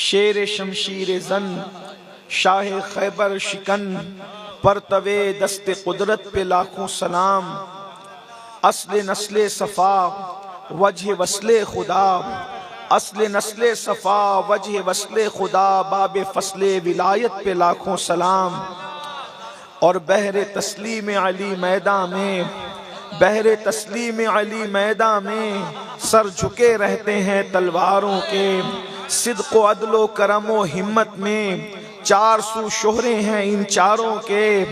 शेर शमशीर जन शाह खैबर शिकन पर तवे दस्ते कुदरत पे लाखों सलाम। असले नस्ले सफ़ा वजह वस्ले खुदा, असले नस्ले सफ़ा वजह वस्ले खुदा, बाबे फसले विलायत पे लाखों सलाम। और बहरे तस्लीम अली मैदान में, बहरे तस्लीम अली मैदान में सर झुके रहते हैं तलवारों के। सिद्क़ अदलो करमो हिम्मत में चार सू शोहरे हैं इन चारों के।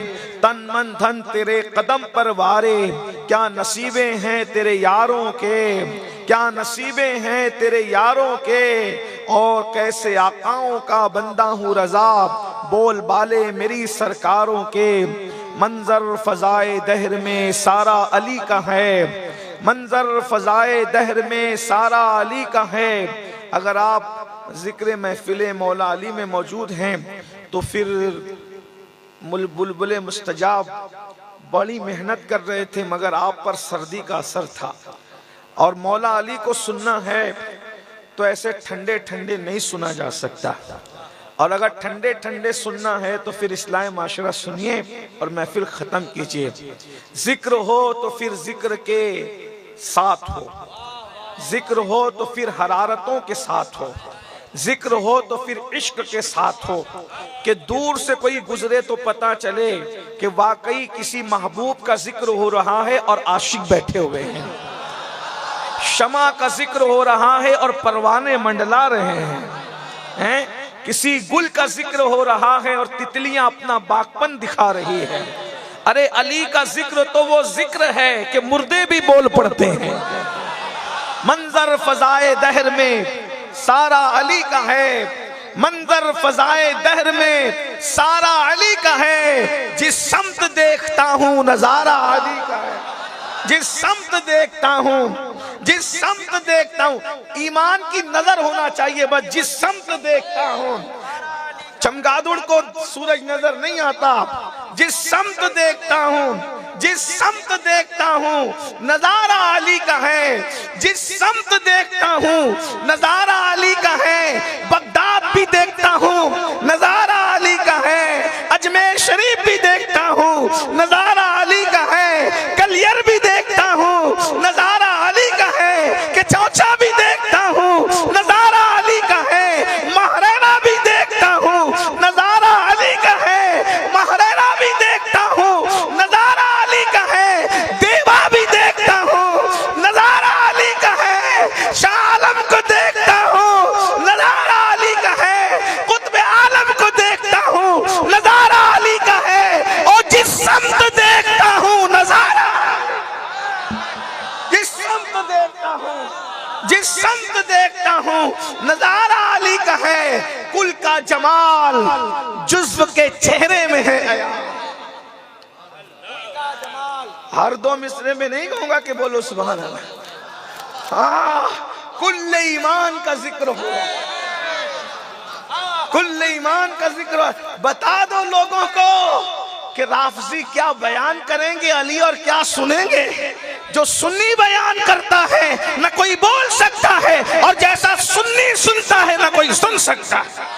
तन मन धन तेरे कदम पर वारे, क्या नसीबे हैं तेरे यारों के, क्या नसीबे हैं तेरे यारों के। और कैसे आकाओं का बंदा हूँ रजा, बोल बाले मेरी सरकारों के। मंजर फजाए दहर में सारा अली का है, मंजर फजाए दहर में सारा अली का है। अगर आप जिक्र महफिल मौला अली में मौजूद हैं तो फिर बुलबुल मुस्तजाब बड़ी मेहनत कर रहे थे, मगर आप पर सर्दी का असर था। और मौला अली को सुनना है तो ऐसे ठंडे ठंडे नहीं सुना जा सकता। और अगर ठंडे ठंडे सुनना है तो फिर इस्लाह माशरा सुनिए और महफिल ख़त्म कीजिए। जिक्र हो तो फिर जिक्र के साथ हो, जिक्र हो तो फिर हरारतों के साथ हो, जिक्र हो तो फिर इश्क के साथ हो, कि दूर से कोई गुजरे तो पता चले कि वाकई किसी महबूब का जिक्र हो रहा है और आशिक बैठे हुए हैं। शमा का जिक्र हो रहा है और परवाने मंडला रहे हैं। किसी गुल का जिक्र हो रहा है और तितलियां अपना बागपन दिखा रही है। अरे अली का जिक्र तो वो जिक्र है कि मुर्दे भी बोल पड़ते हैं। मंजर फजाए दहर में सारा अली का है, मंजर फजाए दहर में सारा अली का है। जिस समत देखता हूँ नजारा अली का है, जिस समत देखता हूँ, जिस समत देखता हूँ। ईमान की नजर होना चाहिए बस। जिस समत देखता हूँ, चमगादड़ को सूरज नजर नहीं आता। जिस समत देखता हूँ, जिस समत देखता हूँ नजारा अली का है। जिस समत देखता हूँ नजारा अली का है। बगदाद भी देखता हूँ नजारा अली का है। अजमेर शरीफ भी देखता हूँ नजारा अली का है। कलियर भी देखता हूँ नजारा अली का है। कि चौचा भी देखता हूँ नजारा अली का है। महरेरा भी देखता हूँ नजारा अली का है। महरेरा भी देखता हूँ नजारा अली का है। देवा भी देखता हूँ नजारा अली का है। शाह आलम को देखता हूँ नजारा अली का है। कुतुब आलम को देखता हूँ नजारा अली का है। और जिस समत देखता हूँ नजारा, जिस समत देखता हूँ, जिस समत देखता हूँ नजारा अली का है। कुल का जमाल जुज़्व के चेहरे में है। हर दो मिसरे में नहीं कहूंगा कि बोलो सुभान अल्लाह। हाँ, कुल्ले ईमान का जिक्र हो, कुल्ले ईमान का जिक्र हो। बता दो लोगों को कि राफजी क्या बयान करेंगे अली और क्या सुनेंगे। जो सुन्नी बयान करता है न कोई बोल सकता है, और जैसा सुन्नी सुनता है न कोई सुन सकता है।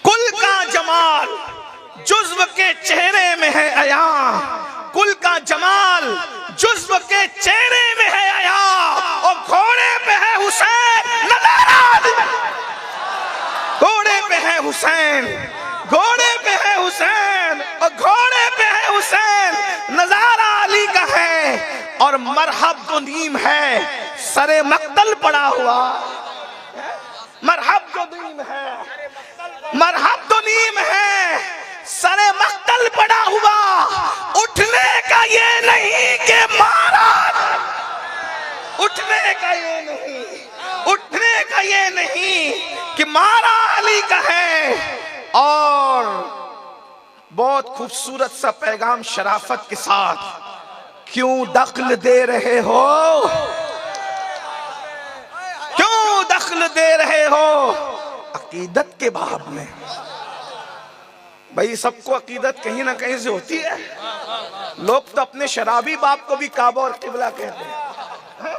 कुल का जमाल जुज़्व के चेहरे में है अया। कुल का जमाल जुज़्व के चेहरे में है अया। और घोड़े पे है हुसैन नजारा अली, घोड़े पे है हुसैन, घोड़े पे है हुसैन, और घोड़े पे है हुसैन नजारा अली का है। और मरहब तो नीम है सरे मक्तल पड़ा हुआ, मरहब जो नीम है, मरहब तो नीम है सरे मक्तल पड़ा हुआ। उठने का ये नहीं कि मारा, उठने का ये नहीं, उठने का ये नहीं कि मारा अली का है। और बहुत खूबसूरत सा पैगाम शराफत के साथ, क्यों दखल दे रहे हो, क्यों दखल दे रहे हो अकीदत के बाब में। भाई सबको अकीदत कहीं ना कहीं से होती है, लोग तो अपने शराबी बाप को भी काबा और किबला कहते हैं,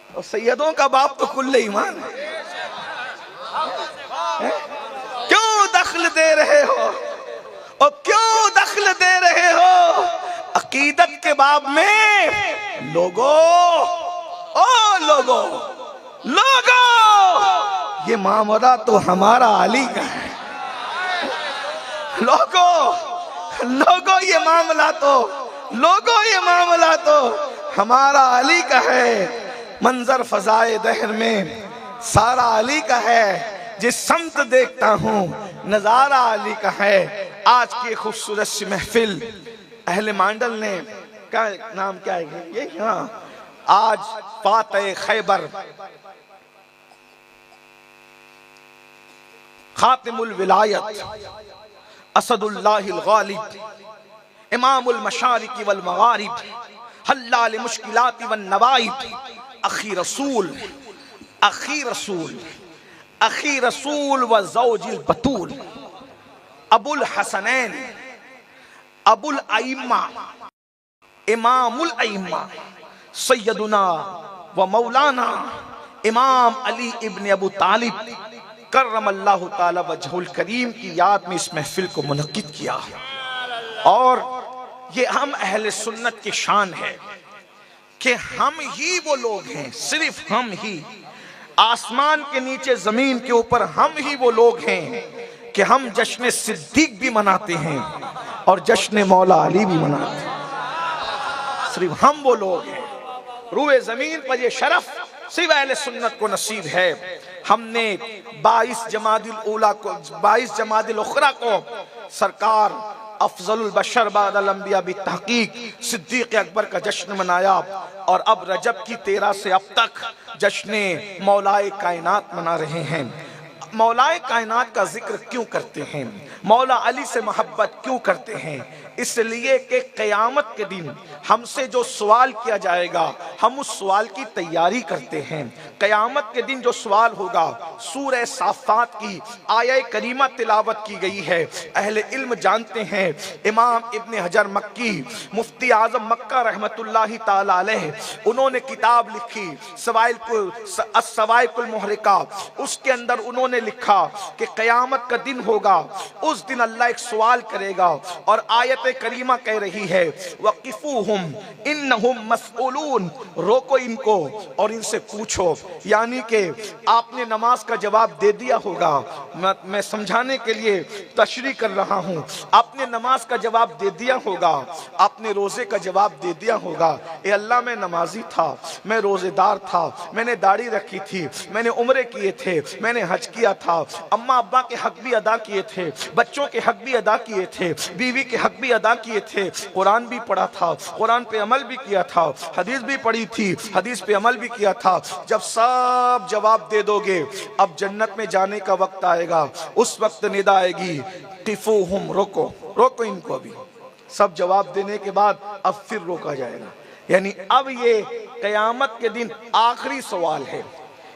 और सैयदों का बाप तो कुल्ले ईमान है। क्यों दखल दे रहे हो, और क्यों दखल दे रहे हो अकीदत के बाब में? लोगो, ओ लोगो, लोगो, ये मामला तो हमारा अली का है। लोगो, लोगो, ये मामला तो, लोगो, ये मामला तो हमारा अली का है। मंजर फजाए दहर में सारा अली का है, जिस समत देखता हूँ नजारा अली का है। आज की खूबसूरत सी महफिल अहले मांडल ने, क्या नाम क्या है ये, हाँ, आज फातह खैबर, खातिमुल विलायत, असदुल्लाहिल गालिब, इमामुल मशारिक वल मगारिब, हल्लाल मुश्किलात वन नवाइब, अखी रसूल, अखी रसूल, अखी रसूल व ज़ौजिल बतूल, अबुल हसनैन, अबुल अइम्मा, इमामुल अइम्मा, सैयदुना व मौलाना इमाम अली इब्न अबू तालिब करमल्लाहु ताला वजहुल करीम की याद में इस महफिल को मुनक्किद किया। और ये हम अहले सुन्नत की शान है कि हम ही वो लोग हैं, सिर्फ हम ही, आसमान के नीचे जमीन के ऊपर हम ही वो लोग हैं कि हम जश्न सिद्दीक भी मनाते हैं और जश्न मौला अली भी मनाते हैं। सिर्फ हम वो लोग हैं। रूए जमीन पर ये शरफ सिर्फ अहले सुन्नत को नसीब है। हमने 22 जमादिल ऊला को, 22 जमादिल उखरा को सरकार अफजलुल बशर बादल अंबिया बि तहकीक सिद्दीक अकबर का जश्न मनाया, और अब रजब की 13 से अब तक जश्न मौलाए कायनात मना रहे हैं। मौलाए कायनात का जिक्र क्यों करते हैं, मौला अली से मोहब्बत क्यों करते हैं? इसलिए कि क़यामत के दिन हमसे जो सवाल किया जाएगा हम उस सवाल की तैयारी करते हैं। क़यामत के दिन जो सवाल होगा, सूरह साफ़ात की आया करीमा तिलावत की गई है। अहले इल्म जानते हैं, इमाम इब्न हजर मक्की, मुफ्ती आज़म मक्का रहमतुल्लाहि ताला अलैह, उन्होंने किताब लिखी सवाइकुल मुहरिका। उसके अंदर उन्होंने लिखा कि क़यामत का दिन होगा, उस दिन अल्लाह एक सवाल करेगा, और आयत करीमा कह रही है वक़िफ़ूहुम इन्नहुम मसऊलून, रोको इनको और इनसे पूछो। यानी कि आपने नमाज का जवाब दे दिया होगा, मैं समझाने के लिए तशरीह कर रहा हूँ। आपने नमाज का जवाब दे दिया होगा, आपने रोजे का जवाब दे दिया होगा, ए अल्लाह मैं नमाजी था, मैं रोजेदार था, मैंने दाढ़ी रखी थी, मैंने उम्रे किए थे, मैंने हज किया था, अम्मा अब्बा के हक भी अदा किए थे, बच्चों के हक भी अदा किए थे, बीवी के हक भी अदा किए थे, कुरान भी पढ़ा था, कुरान पे अमल भी किया था, हदीस भी पढ़ी थी, हदीस पे अमल भी किया था। जब सब जवाब दे दोगे, अब जन्नत में जाने का वक्त आएगा। उस वक्त निदा आएगी क़िफ़ूहुम, रोको, रोको इनको। अभी सब जवाब देने के बाद अब फिर रोका जाएगा। यानी अब ये क़यामत के दिन आखिरी सवाल है।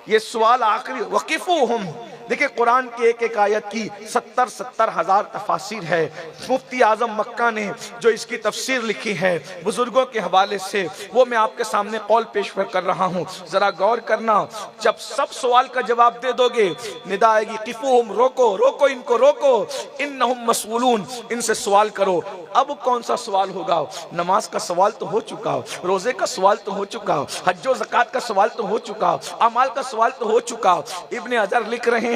ये सवाल आखिरी, वक़िफ़ूहुम। देखिए कुरान की एक एक आयत की 70 हज़ार तफासिर है। मुफ्ती आज़म मक्का ने जो इसकी तफसीर लिखी है बुजुर्गों के हवाले से, वो मैं आपके सामने कौल पेश कर रहा हूँ, जरा गौर करना। जब सब सवाल का जवाब दे दोगे, निदा आएगी क़िफ़ूहुम, रोको, रोको इनको, रोको, इन्नहुम मसऊलून, इनसे सवाल करो। अब कौन सा सवाल होगा? नमाज का सवाल तो हो चुका, रोजे का सवाल तो हो चुका, हज और ज़कात का सवाल तो हो चुका, अमाल का सवाल तो हो चुका। इब्ने हजर लिख रहे हैं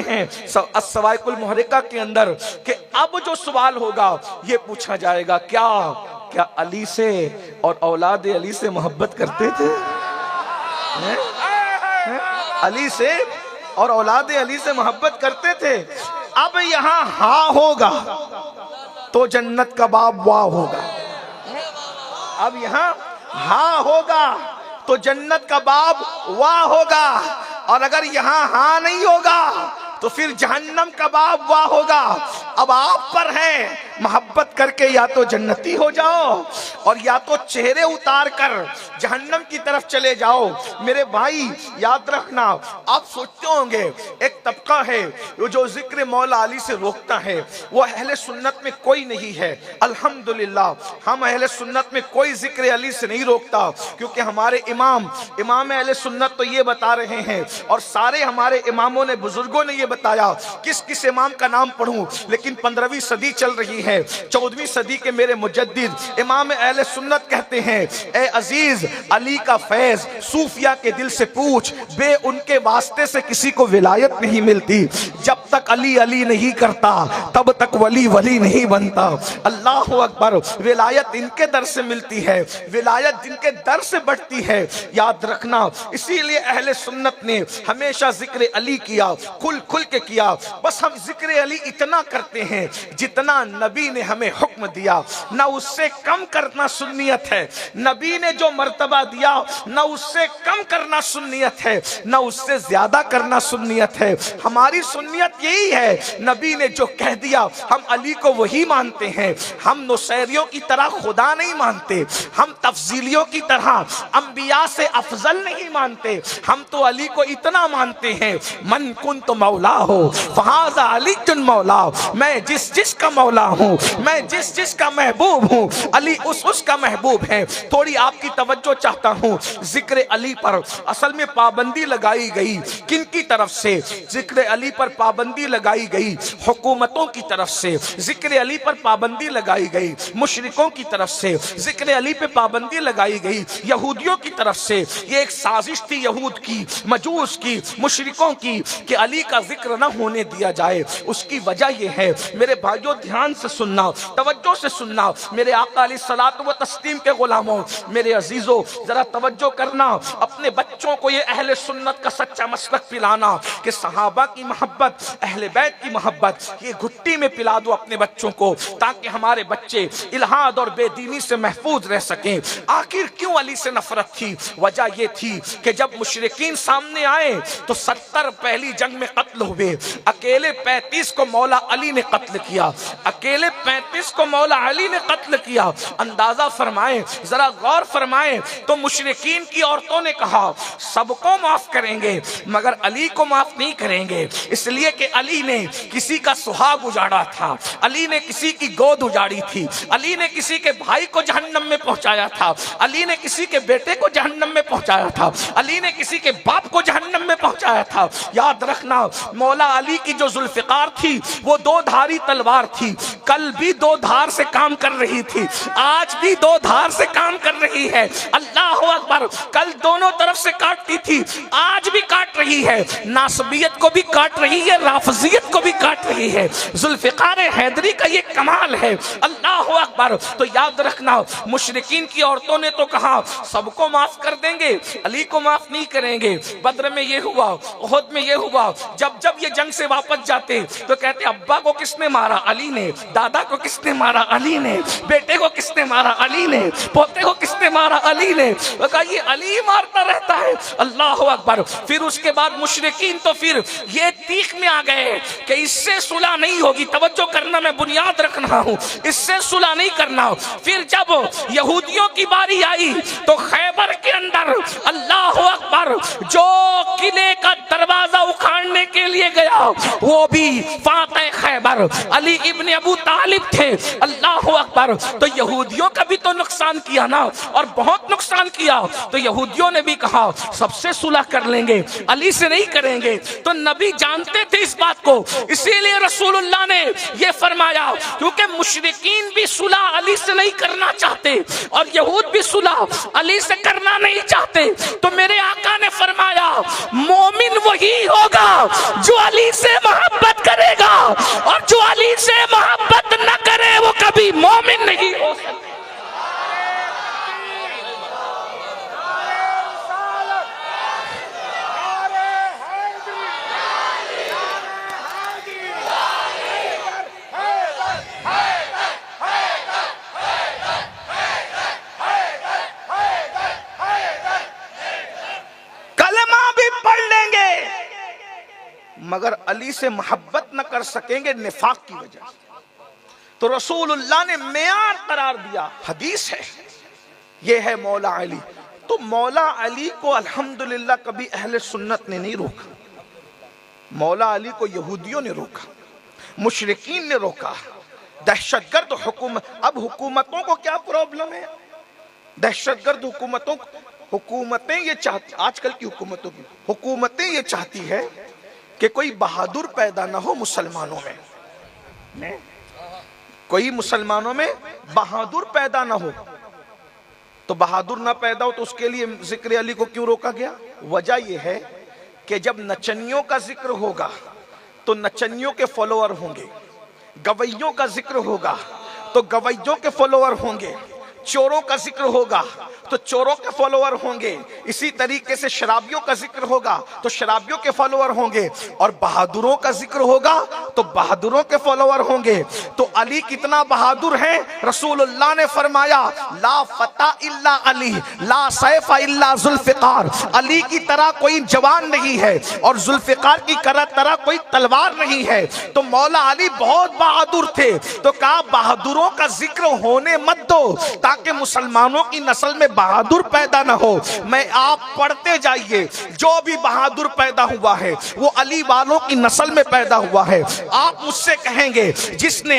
सवाइकुल मुहरिका के अंदर कि अब जो सवाल होगा ये पूछा जाएगा, क्या अली से और औलाद अली से मोहब्बत करते थे? अली से और औलाद अली से मोहब्बत करते थे। अब यहां हाँ होगा तो जन्नत का बाब वाह होगा। अब यहां हाँ होगा तो जन्नत का बाब वाह होगा, और अगर यहां हाँ नहीं होगा तो फिर जहन्नम का बाब वाह होगा। अब आप पर है मोहब्बत करके या तो जन्नती हो जाओ और या तो चेहरे उतार कर जहन्नम की तरफ चले जाओ। मेरे भाई याद रखना, आप सोचते होंगे एक तबका है जो जिक्र मौला अली से रोकता है, वो अहले सुन्नत में कोई नहीं है। अल्हम्दुलिल्लाह हम अहले सुन्नत में कोई जिक्र अली से नहीं रोकता, क्योंकि हमारे इमाम अहले सुन्नत तो ये बता रहे हैं, और सारे हमारे इमामों ने, बुजुर्गों ने ये बताया किस किस इमाम का नाम पढ़ूं। लेकिन 15वीं सदी चल रही है, 14वीं सदी के मेरे मुजद्दिद इमाम अहले सुन्नत कहते हैं, ए अजीज अली का फैज सूफिया के दिल से पूछ, बे उनके वास्ते से किसी को विलायत नहीं मिलती। जब तक अली अली नहीं करता तब तक वली वली नहीं बनता। अल्लाह अकबर। विलायत इनके दर से मिलती है, विलायत जिनके दर से बढ़ती है, याद रखना। इसीलिए अहले सुन्नत ने हमेशा जिक्र अली किया, खुल खुल के किया। बस हम जिक्र अली इतना करते हैं जितना नबी ने हमें हुक्म दिया, ना उससे कम करना सुन्नियत है। नबी ने जो मर्तबा दिया ना उससे कम करना सुन्नियत है, ना उससे ज्यादा करना सुन्नियत है। हमारी सुन्नियत यही है, नबी ने जो कह दिया हम अली को वही मानते हैं। हम नुसैरियों की तरह खुदा नहीं मानते, हम तफजीलियों की तरह अंबिया से अफजल नहीं मानते। हम तो अली को इतना मानते हैं, मन कुन तो मौला हो फहाजा अली तुन मौला। मैं जिस जिस का मौला हूँ, मैं जिस जिस का महबूब हूँ, अली उस का महबूब है। थोड़ी आपकी तवज्जो चाहता हूँ, जिक्र अली पर असल में पाबंदी लगाई गई किन की तरफ से? जिक्र अली पर पाबंदी लगाई गई हुकूमतों की तरफ से, जिक्र अली पर पाबंदी लगाई गई मुशरिकों की तरफ से, जिक्र अली पे पाबंदी लगाई गई यहूदियों की तरफ से। ये एक साजिश थी यहूद की, मजूस की, मुशरिकों की, कि अली का जिक्र न होने दिया जाए। उसकी वजह यह है, मेरे भाइयों ध्यान से सुनना, तवज्जो से सुनना, मेरे आका अलैहिस्सलात व तस्लीम के गुलामों, मेरे अजीजों जरा तवज्जो करना। अपने बच्चों को ये अहले सुन्नत का सच्चा मसलक पिलाना कि सहाबा की मोहब्बत, अहले बैत की मोहब्बत, ये घुट्टी में पिला दो अपने बच्चों को, ताकि हमारे बच्चे इल्हाद और बेदीनी से महफूज रह सकें। आखिर क्यों अली से नफरत थी? वजह ये थी कि जब मुशरिकीन सामने आए तो 70 पहली जंग में कत्ल हुए, अकेले 35 को मौला अली ने कत्ल किया, अकेले 35 को मौला अली ने कत्ल किया। अंदाजा फरमाएं, जरा गौर फरमाएं, तो मुशरिकीन की औरतों ने कहा सबको माफ करेंगे मगर अली को माफ नहीं करेंगे, इसलिए कि अली ने किसी का सुहाग उजाड़ा था, अली ने किसी की गोद उजाड़ी थी, अली ने किसी के भाई को जहन्नम में पहुंचाया था, अली ने किसी के बेटे को जहन्नम में पहुंचाया था, अली ने किसी के बाप को जहन्नम में पहुंचाया था। याद रखना, मौला अली की जो जुल्फिकार थी वो 2 धारी तलवार थी, कल भी 2 धार से काम कर रही थी, आज भी 2 धार से काम कर रही है। अल्लाह अकबर। कल दोनों तरफ से काटती थी, आज भी काट रही है, नासबियत को भी काट रही है, राफजियत को भी काट रही है। जुल्फिकार हैदरी का ये कमाल है। अल्लाह अकबर। तो याद रखना, मुशरिकीन की औरतों ने तो कहा सबको माफ कर देंगे, अली को माफ नहीं करेंगे। बद्र में ये हुआ, उहद में ये हुआ। जब जब ये जंग से वापस जाते तो कहते अब्बा को किसने मारा? अली ने। दादा को किसने मारा? अली ने। बेटे को किसने मारा? अली ने। पोते को किसने मारा? अली ने। वो कहा ये अली मारता रहता है। अल्लाह अकबर। फिर उसके बाद मुशरिकीन तो फिर ये तीख में आ गए कि इससे सुलह नहीं होगी। तवज्जो करना, मैं बुनियाद रख रहा हूँ, इससे सुलह नहीं करना। फिर जब यहूदियों की बारी आई तो खैबर के अंदर अल्लाह अकबर जो किले का दरवाजा उखाड़ने के लिए गया वो भी फातह खैबर अली इब्न अबू तालिब थे। अल्लाह अकबर। तो यहूदियों का भी तो नुकसान किया ना, और बहुत नुकसान किया। तो यहूदियों ने भी कहा सबसे सुलह कर लेंगे, अली से नहीं करेंगे। तो नबी जानते थे इस बात को, इसीलिए रसूलुल्लाह ने ये फरमाया, क्योंकि मुशरिकीन भी सुलह अली से नहीं करना चाहते और यहूद भी सुलह अली से करना नहीं चाहते। तो मेरे आका ने फरमाया मोमिन वही होगा जो अली से मोहब्बत करेगा, और जो अली से मोहब्बत न करे वो कभी मोमिन नहीं हो सकता। मगर अली से मोहब्बत न कर सकेंगे निफाक की वजह से। तो रसूलुल्लाह ने मेयार करार दिया, हदीस है, ये है मौला अली। तो मौला अली को अल्हम्दुलिल्लाह कभी अहले सुन्नत ने नहीं रोका, मौला अली को यहूदियों ने रोका, मुशरिकीन ने रोका, दहशतगर्द हुकूमत। अब हुकूमतों को क्या प्रॉब्लम है, दहशतगर्द हुकूमतें ये चाहती, आजकल की हुकूमतें ये चाहती है कि कोई बहादुर पैदा ना हो मुसलमानों में, कोई मुसलमानों में बहादुर पैदा ना हो। तो बहादुर ना पैदा हो तो उसके लिए जिक्र अली को क्यों रोका गया? वजह यह है कि जब नचनियों का जिक्र होगा तो नचनियों के फॉलोअर होंगे, गवैयों का जिक्र होगा तो गवैयों के फॉलोअर होंगे, चोरों का जिक्र होगा तो चोरों के फॉलोअर होंगे, इसी तरीके से शराबियों का जिक्र होगा तो शराबियों के फॉलोअर होंगे, और बहादुरों का जिक्र होगा तो बहादुरों के फॉलोअर होंगे। तो अली कितना बहादुर है, रसूलुल्लाह ने फरमाया ला फता इल्ला अली ला सैफा इल्ला जुल्फिकार, अली की तरह कोई जवान नहीं है और जुल्फिकार की तरह कोई तलवार नहीं है। तो मौला अली बहुत बहादुर थे, तो कहा बहादुरों का जिक्र होने मत दो ताकि मुसलमानों की नस्ल में बहादुर पैदा ना हो। मैं आप पढ़ते जाइए, जो भी बहादुर पैदा हुआ है वो अली वालों की नस्ल में पैदा हुआ है। आप मुझसे कहेंगे जिसने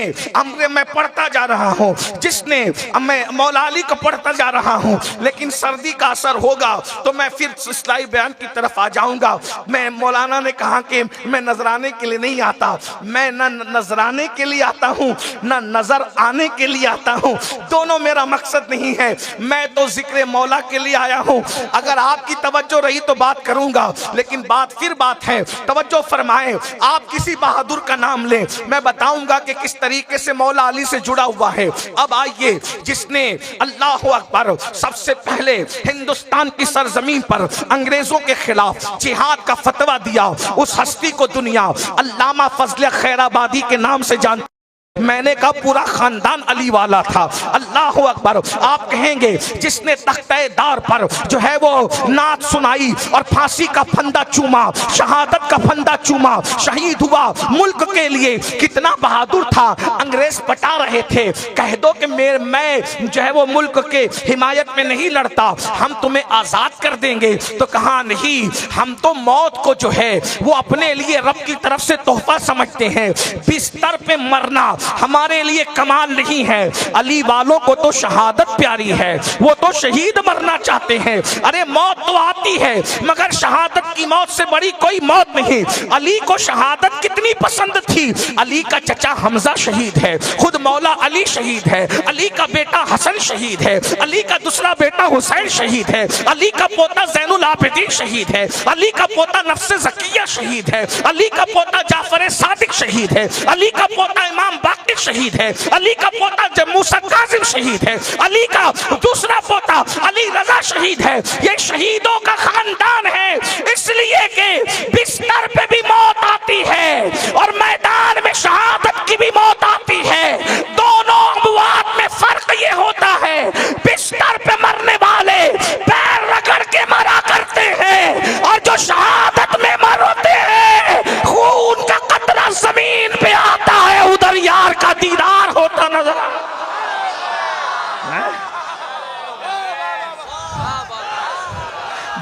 मैं पढ़ता जा रहा हूँ, जिसने मैं मौला अली को पढ़ता जा रहा हूँ, लेकिन सर्दी का असर होगा तो मैं फिर इस्लाही बयान की तरफ आ जाऊंगा। मैं मौलाना ने कहा कि मैं नजराने के लिए नहीं आता, मैं न नजराने के लिए आता हूँ न नजर आने के लिए आता हूँ, दोनों मेरा मकसद नहीं है। मैं तो जिक्र मौला के लिए आया हूं। अगर आपकी तवज्जो रही तो बात करूंगा, लेकिन बात है, तवज्जो फरमाएं। आप किसी बहादुर का नाम लें, मैं बताऊंगा कि किस तरीके से मौला अली से जुड़ा हुआ है। अब आइए, जिसने अल्लाह अकबर सबसे पहले हिंदुस्तान की सरजमीन पर अंग्रेजों के खिलाफ जिहाद का फतवा दिया, उस हस्ती को दुनिया अल्लामा फजल खैराबादी के नाम से जानती। मैंने कहा पूरा खानदान अली वाला था। अल्लाह अकबर। आप कहेंगे जिसने तख्ते दार पर जो है वो नात सुनाई और फांसी का फंदा चूमा, शहादत का फंदा चूमा, शहीद हुआ मुल्क के लिए, कितना बहादुर था। अंग्रेज पटा रहे थे, कह दो कि मैं जो है वो मुल्क के हिमायत में नहीं लड़ता, हम तुम्हें आजाद कर देंगे। तो कहा नहीं, हम तो मौत को जो है वो अपने लिए रब की तरफ से तोहफा समझते हैं। बिस्तर पे मरना हमारे लिए कमाल नहीं है। अली वालों को तो शहादत प्यारी है, वो तो शहीद मरना चाहते हैं। अरे मौत तो आती है मगर शहादत की मौत से बड़ी कोई मौत नहीं। अली को शहादत कितनी पसंद थी। अली का चचा हमजा शहीद है, खुद मौला अली शहीद है, अली का बेटा हसन शहीद है, अली का दूसरा बेटा हुसैन शहीद है, अली का पोता ज़ैनुल आबिदीन शहीद है, अली का पोता नफ्स ज़किया शहीद है, अली का पोता जाफर सादिक शहीद है, अली का पोता इमाम बाकिर शहीद है, अली का पोता मूसा काजिम शहीद है, अली का दूसरा पोता अली रजा शहीद है। ये शहीदों का खानदान है, इसलिए कि बिस्तर पे भी मौत आती है और मैदान में शहादत की भी मौत आती है। दोनों अमवात में फर्क ये होता है, बिस्तर पे मरने वाले पैर रगड़ के मरा करते हैं और जो शहादत में मरते हैं खून का कतरा जमीन पे आता है, उधर यार का दीदार होता नजर।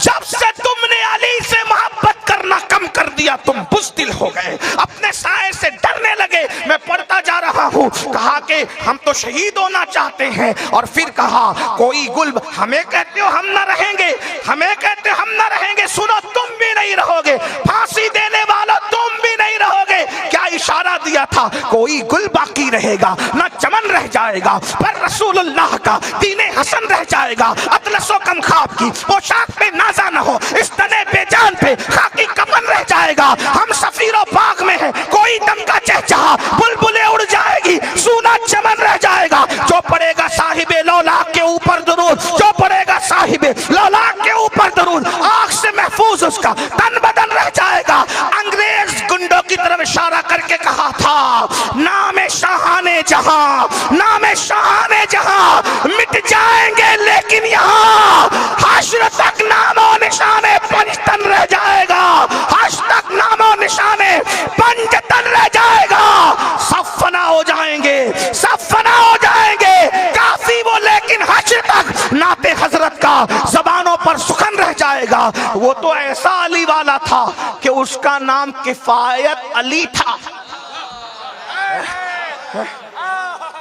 जब से तुमने अली से मोहब्बत करना कम कर दिया, तुम बुज़दिल हो गए, अपने साए से डरने लगे। मैं पढ़ता जा रहा हूँ, कहा कि हम तो शहीद होना चाहते हैं, और फिर कहा कोई गुल, हमें कहते हो हम ना रहेंगे, हमें कहते हो हम ना रहेंगे, सुनो तुम भी नहीं रहोगे, फांसी देने वालों तुम भी नहीं रहोगे। क्या इशारा दिया था, कोई गुल बाकी रहेगा ना चमन रह जाएगा, पर रसूलुल्लाह का दीने हसन रह जाएगा। अतलसो कम खाब की पोशाक पे नाजा न हो, इस तने बेजान पे खाकी कफन रह जाएगा। हम सफीरों बाग में हैं, कोई दम का चहचहा, बुलबुलें उड़ जाएगी, सूना चमन रह जाएगा। जो पड़ेगा साहिबे लौलाक के ऊपर दरूद, जो पड़ेगा साहिबे लौलाक के ऊपर दरूद, आँख से महफूज उसका तन बदन रह जाएगा। अंग्रेज गुंडों की तरफ इशारा करके कहा था, नामे शाहाने जहां, नामे शाहाने जहां मिट जाएंगे, लेकिन यहाँ हश्र तक नामो निशाने पंजतन रह जाएगा, हश्र तक नामो निशाने पंजतन रह जाएगा। सब फना हो जाएंगे, सब रह जाएगा। वो तो ऐसा अली वाला था कि उसका नाम किफायत अली था।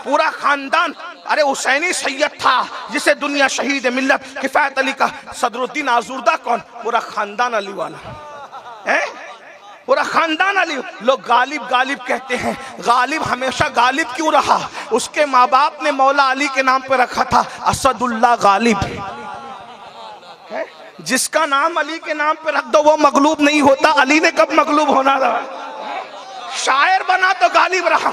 पूरा खानदान, अरे हुसैनी सैयद था जिसे दुनिया शहीद मिल्लत किफायत अली का। सदरुद्दीन आजुर्दा कौन? पूरा खानदान अली वाला है, पूरा खानदान अली। लोग गालिब गालिब कहते हैं, गालिब हमेशा गालिब क्यों रहा? उसके माँ बाप ने मौला अली के नाम पे रखा था असदुल्लाह गालिब। जिसका नाम अली के नाम पे रख दो वो मगलूब नहीं होता। अली ने कब मगलूब होना था? शायर बना तो गालिब रहा।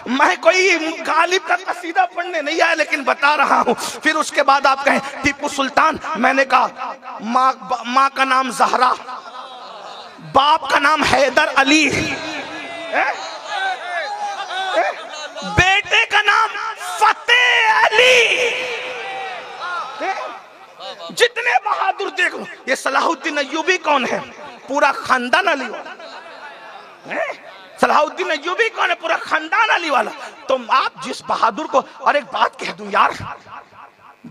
मैं कोई गालिब का कसीदा पढ़ने नहीं आया, लेकिन बता रहा हूं। फिर उसके बाद आप कहें टीपू सुल्तान, मैंने कहा माँ का नाम जहरा, बाप का नाम हैदर अली, बेटे का नाम फतेह अली। जितने बहादुर देखो, ये सलाहुद्दीन अय्यूबी कौन है? पूरा खानदान अली वाला। सलाहुद्दीन अय्यूबी कौन है? पूरा खानदान अली वाला। तो आप जिस बहादुर को, और एक बात कह दूं यार,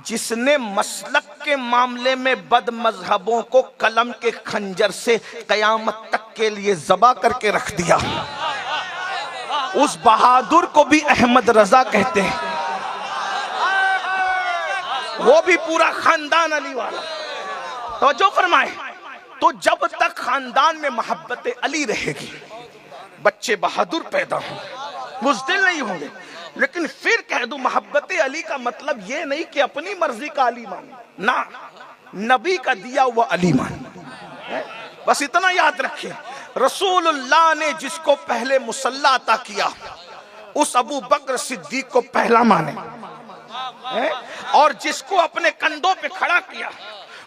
जिसने मसलक के मामले में बद मजहबों को कलम के खंजर से कयामत तक के लिए ज़बा करके रख दिया, उस बहादुर को भी अहमद रजा कहते हैं। वो भी पूरा खानदान अली वाला। तो जो फरमाए, तो जब तक खानदान में मोहब्बत अली रहेगी, बच्चे बहादुर पैदा होंगे, बुज़दिल नहीं होंगे। लेकिन फिर कह दूं मोहब्बत अली का मतलब ये नहीं कि अपनी मर्जी का अली मानो ना, नबी का दिया हुआ अली मानो। बस इतना याद रखिए, रसूलुल्लाह ने जिसको पहले मुसल्ला अता किया उस अबू बकर सिद्दीक को पहला माने, और जिसको अपने कंधों पे खड़ा किया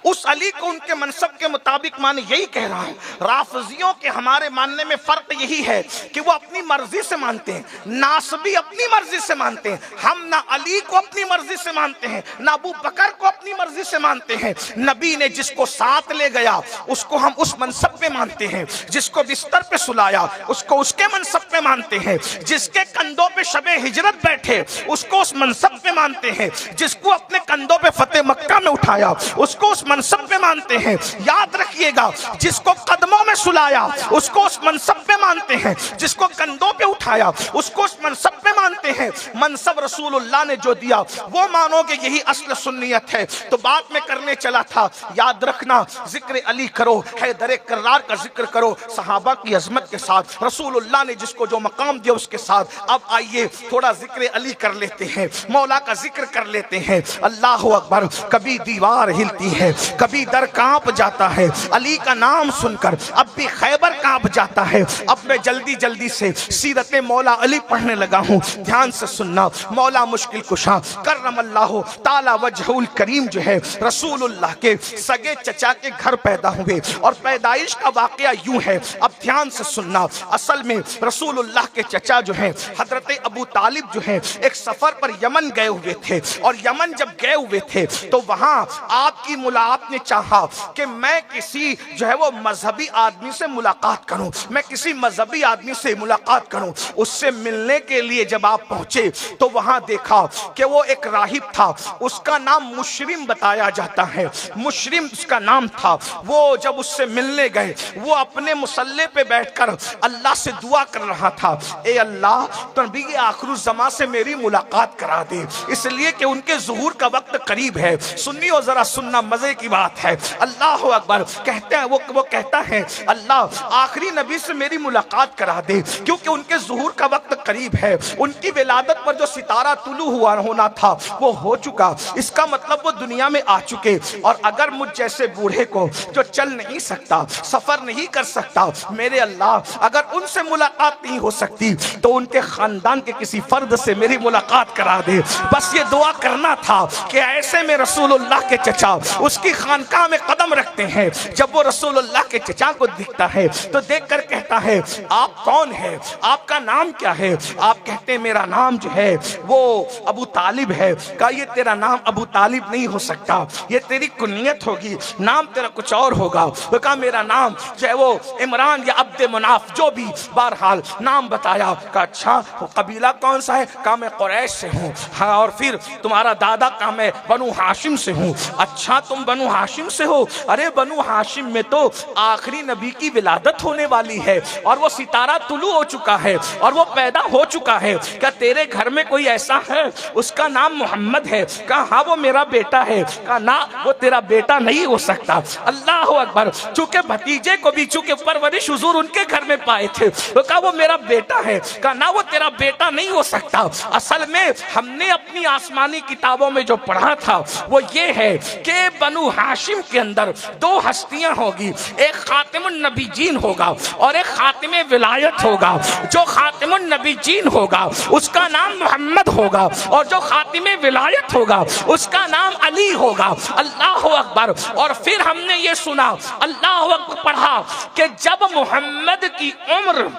उस अली को उनके मनसब के मुताबिक माने। यही कह रहा हूं, राफजियों के हमारे मानने में फर्क यही है कि वो अपनी मर्जी से मानते हैं, नासबी अपनी मर्जी से मानते हैं। हम ना अली को अपनी मर्जी से मानते हैं, ना अबू बकर को अपनी मर्जी से मानते हैं। नबी ने जिसको साथ ले गया उसको हम उस मनसब पे मानते हैं, जिसको बिस्तर पे सुलाया उसको उसके मनसब पे मानते हैं, जिसके कंधों पे शबे हिजरत बैठे उसको उस मनसब पे मानते हैं, जिसको अपने कंधों पे फतेह मक्का में उठाया उसको उस मनसब पे मानते हैं। याद रखिएगा, जिसको कदमों में सुलाया उसको उस मनसब पे मानते हैं, जिसको कंधों पे उठाया उसको उस मनसब पे मानते हैं। मनसब रसूलुल्लाह ने जो दिया वो मानोगे, यही असल सुन्नियत है। तो बात में करने चला था, याद रखना, जिक्र अली करो, हैदर कर्रार का जिक्र करो, सहाबा की अजमत के साथ, रसूलुल्लाह ने जिसको जो मकाम दिया उसके साथ। अब आइए थोड़ा जिक्र अली कर लेते हैं, मौला का जिक्र कर लेते हैं। अल्लाह अकबर। कभी दीवार हिलती है, कभी दर कांप जाता है, अली का नाम सुनकर अब भी खैबर कांप जाता है। अब मैं जल्दी जल्दी से सीरत मौला अली पढ़ने लगा हूँ, ध्यान से सुनना। मौला मुश्किल कुशा करमल्लाहु ताला वजहुल करीम जो है रसूलुल्लाह के सगे चचा के घर पैदा हुए, और पैदाइश का वाकया यूं है, अब ध्यान से सुनना। असल में रसूलुल्लाह के चचा जो हैं हजरत अबू तालिब जो हैं एक सफर पर यमन गए हुए थे, और यमन जब गए हुए थे तो वहां आपकी आपने चाहा कि मैं किसी जो है वो मजहबी आदमी से मुलाकात करूं, मैं किसी मजहबी आदमी से मुलाकात करूं। उससे मिलने के लिए जब आप पहुंचे तो वहां देखा कि वो एक राहिब था, उसका नाम मुशरिम बताया जाता है, मुशरिम उसका नाम था। वो जब उससे मिलने गए, वो अपने मुसल्ले पे बैठकर अल्लाह से दुआ कर रहा था, ए अल्लाह तो नबी आखिरुज़्ज़मा से मेरी मुलाकात करा दे, इसलिए कि उनके ज़ुहूर का वक्त करीब है। सुनियो जरा, सुनना मजे की बात है। अल्लाह अकबर। कहते हैं वो कहता है अल्लाह आखिरी नबी से मेरी मुलाकात करा दे, क्योंकि उनके ज़ुहूर का वक्त करीब है। उनकी विलादत पर जो सितारा तुलू हुआ होना था वो हो चुका, इसका मतलब वो दुनिया में आ चुके। और अगर मुझ जैसे बूढ़े को जो चल नहीं सकता, सफर नहीं कर सकता, मेरे अल्लाह अगर उनसे मुलाकात नहीं हो सकती तो उनके खानदान के किसी फर्द से मेरी मुलाकात करा दे। बस ये दुआ करना था कि ऐसे में रसूलुल्लाह के चचा उसकी खानकाह में कदम रखते हैं। जब वो रसूलुल्लाह के चचा को दिखता है तो देखकर कहता है आप कौन है, आपका नाम क्या है? आप कहते हैं मेरा नाम जो है वो अबू तालिब है। कहा ये तेरा नाम अबू तालिब नहीं हो सकता, ये तेरी कुनियत होगी, नाम तेरा कुछ और होगा। वो कहा मेरा नाम जो है वो इमरान या अब्दे मुनाफ, जो भी बहरहाल नाम बताया। कहा अच्छा वो कबीला कौन सा है? कहा मैं कुरैश से हूँ। हाँ, और फिर तुम्हारा दादा? कहा मैं बनु हाशिम से हूँ। अच्छा तुम बनु बनु हाशिम से हो। अरे बनु हाशिम में तो आखिरी नबी की विलादत होने वाली है और वो सितारा तुलू हो चुका है और वो पैदा हो चुका है। क्या तेरे घर में कोई ऐसा है उसका नाम मोहम्मद है? कहा हाँ वो मेरा बेटा है। कहा ना वो तेरा बेटा नहीं हो सकता। अल्लाह अकबर। चूंकि भतीजे को भी चूंकि परवरिश हुजूर उनके घर में पाए थे, तो कहा वो मेरा बेटा है। कहा ना वो तेरा बेटा नहीं हो सकता। असल में हमने अपनी आसमानी किताबों में जो पढ़ा था वो ये है कि बनु हाशिम के अंदर दो हस्तियां होगी, एक खातिमुन नबीजीन होगा और एक खातिमे विलायत होगा। जो खातिमुन नबीजीन होगा उसका नाम मोहम्मद होगा और जो खातिमे विलायत होगा उसका नाम अली होगा। अल्लाह अकबर। और फिर हमने ये सुना, अल्लाह अकबर पढ़ा कि जब मोहम्मद की उम्र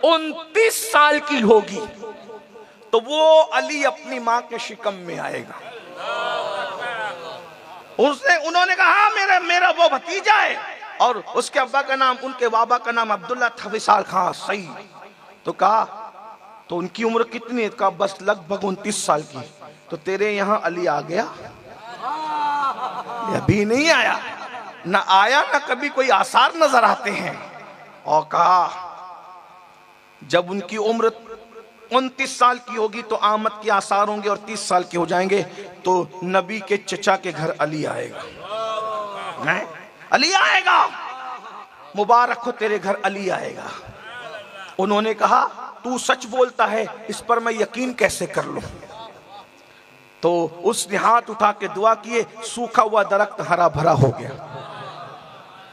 29 साल की होगी तो वो अली अपनी मां के शिकम में आएगा। उन्होंने कहा मेरा वो भतीजा है और उसके अब्बा का नाम, उनके बाबा का नाम अब्दुल्ला था, विशाल खां। सही। तो कहा तो उनकी उम्र कितनी है? कहा बस लगभग 29 साल की। तो तेरे यहाँ अली आ गया? अभी नहीं आया, ना आया ना कभी कोई आसार नजर आते हैं। और कहा जब उनकी उम्र 29 साल की होगी तो आमद के आसार होंगे और 30 साल के हो जाएंगे तो नबी के चचा के घर अली आएगा। अली आएगा, मुबारक हो तेरे घर अली आएगा। उन्होंने कहा तू सच बोलता है, इस पर मैं यकीन कैसे कर लूं? तो उसने हाथ उठा के दुआ किए, सूखा हुआ दरख्त हरा भरा हो गया,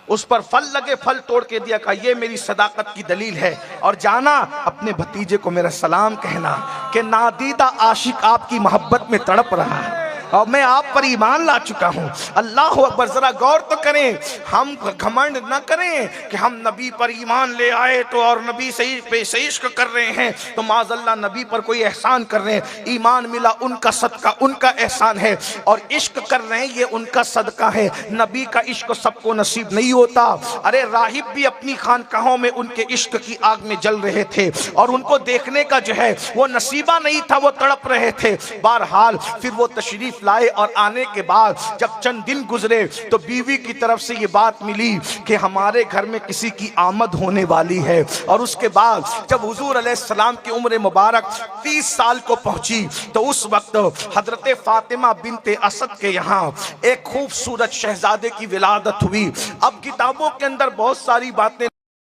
उस पर फल लगे, फल तोड़ के दिया। कहा ये मेरी सदाकत की दलील है और जाना अपने भतीजे को मेरा सलाम कहना कि नादीदा आशिक आपकी मोहब्बत में तड़प रहा है और मैं आप पर ईमान ला चुका हूँ। अल्लाह अकबर। जरा गौर तो करें, हम घमंड न करें कि हम नबी पर ईमान ले आए तो और नबी से इश्क कर रहे हैं तो माज़अल्लाह नबी पर कोई एहसान कर रहे हैं। ईमान मिला उनका सदका, उनका एहसान है और इश्क कर रहे हैं ये उनका सदका है। नबी का इश्क सबको नसीब नहीं होता। अरे राहिब भी अपनी खानकाहों में उनके इश्क की आग में जल रहे थे और उनको देखने का जो है वो नसीबा नहीं था, वो तड़प रहे थे। बहरहाल फिर वो तशरीफ लाए और आने के बाद जब चंद दिन गुजरे तो बीवी की तरफ से ये बात मिली कि हमारे घर में किसी की आमद होने वाली है। और उसके बाद जब हुजूर अलैहिस्सलाम की उम्र मुबारक 30 साल को पहुंची तो उस वक्त हजरत फातिमा बिनते असद के यहाँ एक खूबसूरत शहजादे की विलादत हुई। अब किताबों के अंदर बहुत सारी बातें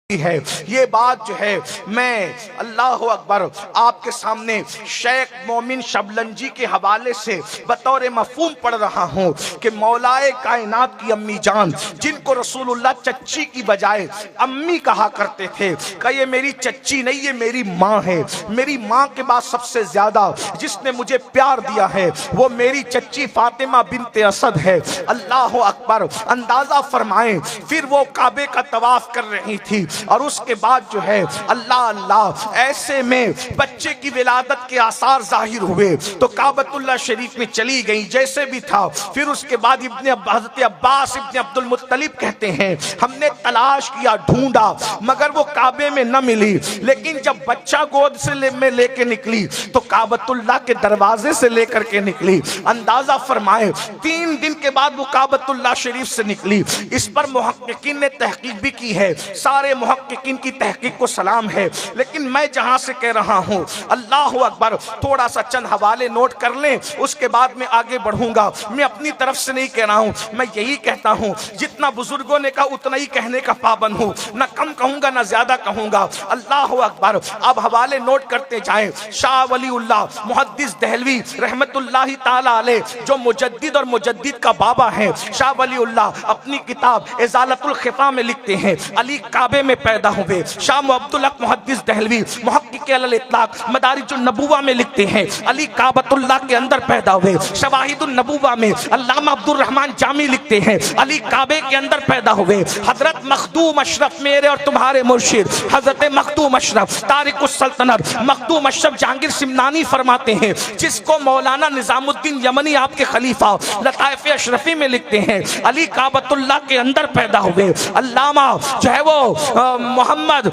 है, ये बात जो है मैं अल्लाह अकबर आपके सामने शेख मोमिन शबलंजी के हवाले से बतौर मफहूम पढ़ रहा हूँ कि मौलाए कायनात की अम्मी जान, जिनको रसूलुल्लाह चच्ची की बजाय अम्मी कहा करते थे, का ये मेरी चच्ची नहीं, ये मेरी माँ है। मेरी माँ के बाद सबसे ज्यादा जिसने मुझे प्यार दिया है वो मेरी चच्ची फातिमा बिनते असद है। अल्लाह अकबर। अंदाजा फरमाएं, फिर वो काबे का तवाफ कर रही थी और उसके बाद जो है अल्लाह अल्लाह ऐसे में बच्चे की विलादत के आसार जाहिर हुए तो काबतुल्लाह शरीफ में चली गई जैसे भी था। फिर उसके बाद हज़रत अब्बास इब्ने अब्दुल मुत्तलिब कहते हैं हमने तलाश किया, ढूंढा, मगर वो काबे में न मिली। लेकिन जब बच्चा गोद से में लेके निकली तो काबतुल्लाह के दरवाजे से लेकर के निकली। अंदाजा फरमाए 3 दिन के बाद वो काबतुल्लाह शरीफ से निकली। इस पर मुहक्किकीन ने तहकीक भी की है, सारे मुहक्किकीन की तहकीक को सलाम है। लेकिन मैं जहां से कह रहा हूं, अल्लाह अकबर, थोड़ा सा चंद हवाले नोट कर लें, उसके बाद मैं आगे बढ़ूंगा। मैं अपनी तरफ से नहीं कह रहा हूं, मैं यही कहता हूं जितना बुजुर्गों ने कहा उतना ही कहने का पाबंद हूं, ना कम कहूंगा ना ज्यादा कहूंगा। अल्लाह अकबर। अब हवाले नोट करते जाएं। शाह वलीउल्लाह मुहद्दिस दहलवी रहमतुल्लाहि ताला अलैह जो मुजद्दिद और मुजद्दिद का बाबा है, शाह वलीउल्लाह अपनी किताब इजालतुल खिफा में लिखते हैं अली काबे में पैदा हुए। शाह अब्दुल हक मुहद्दिस दहलवी मुहक्किक अल इत्लाक मदारिजुन नबुवा में लिखते हैं अली काबतुल्लाह के अंदर पैदा हुए। शवाहिदुन नबुवा में अल्लामा अब्दुल रहमान जामी लिखते हैं अली काबे के अंदर पैदा हुए। हजरत मखदूम अशरफ, मेरे और तुम्हारे मुर्शिद हजरत मखदूम अशरफ तारिकुस सल्तनत मखदूम अशरफ जहांगीर सिमनानी फरमाते हैं, जिसको मौलाना निजामुद्दीन यमनी आपके खलीफा लताइफ अशरफी में लिखते हैं अली काबतुल्लाह के अंदर पैदा हुए। अल्लामा जो है वो मोहम्मद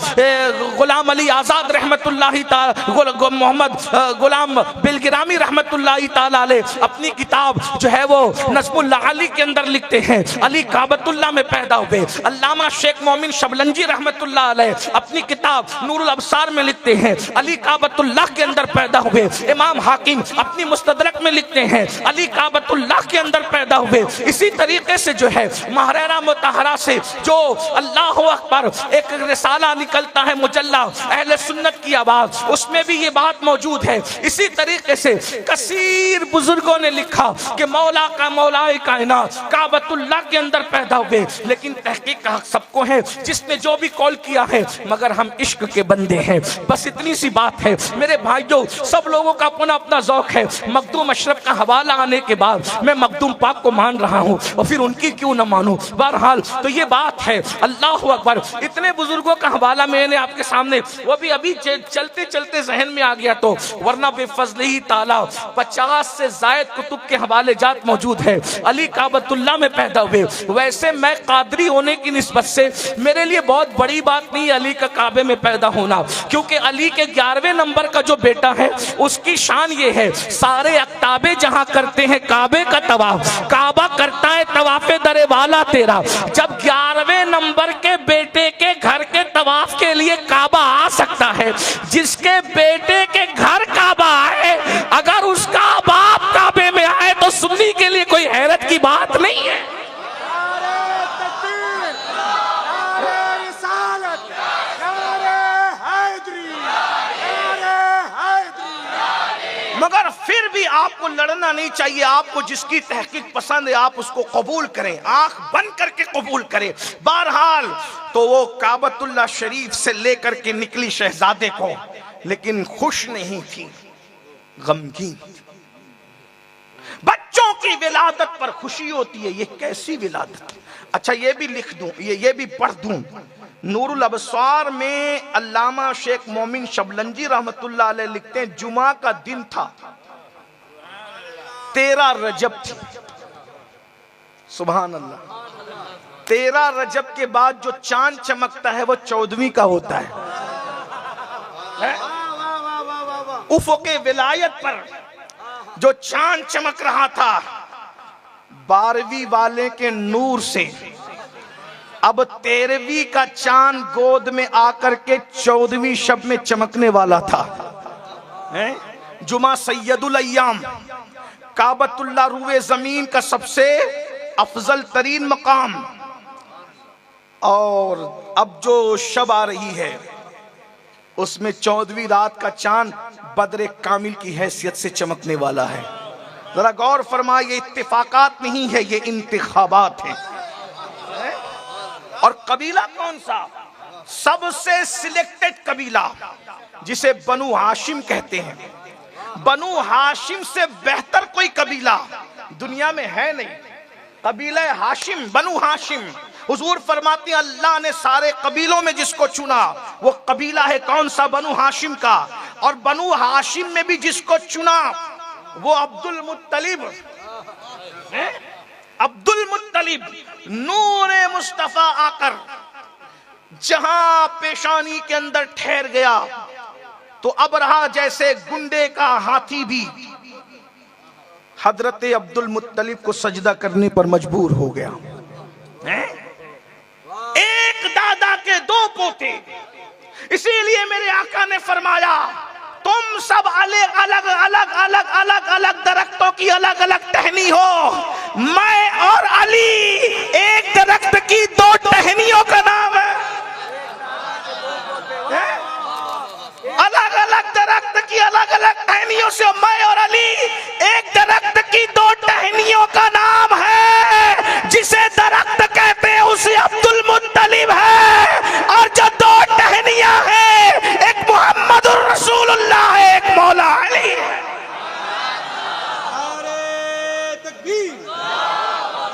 गुलाम अली आज़ाद रहमतुल्लाहि ताला, मोहम्मद गुलाम बिलगिरामी रहमतुल्लाहि ताला अलैह अपनी किताब जो है वो नज़्मुल अली के अंदर लिखते हैं, अली काबतुल्लाह में पैदा हुए। अल्लामा शेख मोमिन शबलंजी रहमतुल्लाह अलैह अपनी किताब नूरुल अब्सार में लिखते हैं, अली काबतुल्लाह के अंदर पैदा हुए। इमाम हाकिम अपनी मुस्तदरक में लिखते हैं, अली काबतुल्लाह के अंदर पैदा हुए। इसी तरीके से जो है महरैरा मुतहरा से जो अल्लाहु अकबर एक रिसाला निकलता है मुजल्ला अहले सुन्नत की आवाज, उसमें भी ये बात मौजूद है। इसी तरीके से कसीर बुजुर्गों ने लिखा कि मौला का मौलाए कायनात काबतुल्लाह के अंदर पैदा हुए। लेकिन तहकीक का हक सबको है जिसने जो भी कॉल किया है, मगर हम इश्क के बंदे हैं। बस इतनी सी बात है मेरे भाइयों, सब लोगों का अपना अपना ज़ौक़ है। मखदूम अशरफ का हवाला आने के बाद मैं मखदूम पाक को मान रहा हूँ और फिर उनकी क्यों न मानूं। बहरहाल तो ये बात है। अल्लाह अकबर, इतने बुजुर्गों का हवाला मैंने आपके सामने वो भी अभी चलते चलते जहन में आ गया, तो वरना बेफज़लिही ताला 50 से ज़ायद कुतुब के हवाले जात मौजूद है। अली काबतुल्लाह में पैदा हुए। वैसे मैं कादरी होने की निस्बत से मेरे लिए बहुत बड़ी बात नहीं है अली का काबे में पैदा होना, क्योंकि अली के 11वें नंबर का जो बेटा है उसकी शान ये है, सारे अक्ताबे जहां करते हैं काबे का तवाफ, काबा करता है तवाफे दरे वाला तेरा। जब 11वें नंबर के बेटे के घर के तवाफ के लिए काबा आ सकता है, जिसके बेटे के घर काबा आए, अगर उसका बाप काबे में आए तो सुन्नी के लिए कोई हैरत की बात नहीं है। मगर फिर भी आपको लड़ना नहीं चाहिए। आपको जिसकी तहकीक पसंद है आप उसको कबूल करें, आंख बंद करके कबूल करें। बहरहाल तो वो काबतुल्लाह शरीफ से लेकर के निकली शहजादे को, लेकिन खुश नहीं थी, गमगीन। बच्चों की विलादत पर खुशी होती है, ये कैसी विलादत। अच्छा ये भी लिख दूं, ये भी पढ़ दूं। नूरुल अब्सार में अल्लामा शेख मोमिन शबलंजी रहमतुल्लाह अलैह लिखते हैं, जुमा का दिन था, 13 रजब थी। सुभान अल्लाह। 13 रजब के बाद जो चांद चमकता है वो 14वीं का होता है। उफ़क़े विलायत पर जो चांद चमक रहा था 12वीं वाले के नूर से, अब 13वीं का चांद गोद में आकर के 14वीं शब में चमकने वाला था। जुमा सैयदुल अय्याम, काबतुल्लाह रूए जमीन का सबसे अफजल तरीन मकाम, और अब जो शब आ रही है उसमें 14वीं रात का चांद बदरे कामिल की हैसियत से चमकने वाला है। जरा गौर फरमाए, ये इत्तिफाकात नहीं है, ये इंतिखाबात है। और कबीला कौन सा? सबसे सिलेक्टेड कबीला, जिसे बनु हाशिम कहते हैं। बनु हाशिम से बेहतर कोई कबीला दुनिया में है नहीं। कबीला हाशिम, बनु हाशिम। हुजूर फरमाते हैं अल्लाह ने सारे कबीलों में जिसको चुना वो कबीला है कौन सा? बनु हाशिम का। और बनु हाशिम में भी जिसको चुना वो अब्दुल मुत्तलिब, अब्दुल मुत्तलिब। नूरे मुस्तफा आकर जहां पेशानी के अंदर ठहर गया तो अबरहा जैसे गुंडे का हाथी भी हजरत अब्दुल मुत्तलिब को सजदा करने पर मजबूर हो गया। एक दादा के 2 पोते। इसीलिए मेरे आका ने फरमाया तुम सब अलग अलग अलग अलग अलग अलग दरख्तों की अलग अलग टहनी हो, मैं और अली एक दरख्त की 2 टहनियों का नाम है। अलग अलग दरख्त की अलग अलग टहनियों से मैं और अली एक दरख्त की 2 टहनियों का नाम है। जिसे दरख्त कहते हैं उसे अब्दुल मुत्तलिब है, और जो 2 टहनियां हैं एक मुहम्मदुर रसूलुल्लाह है, एक मौला अली है। नारे तकबीर,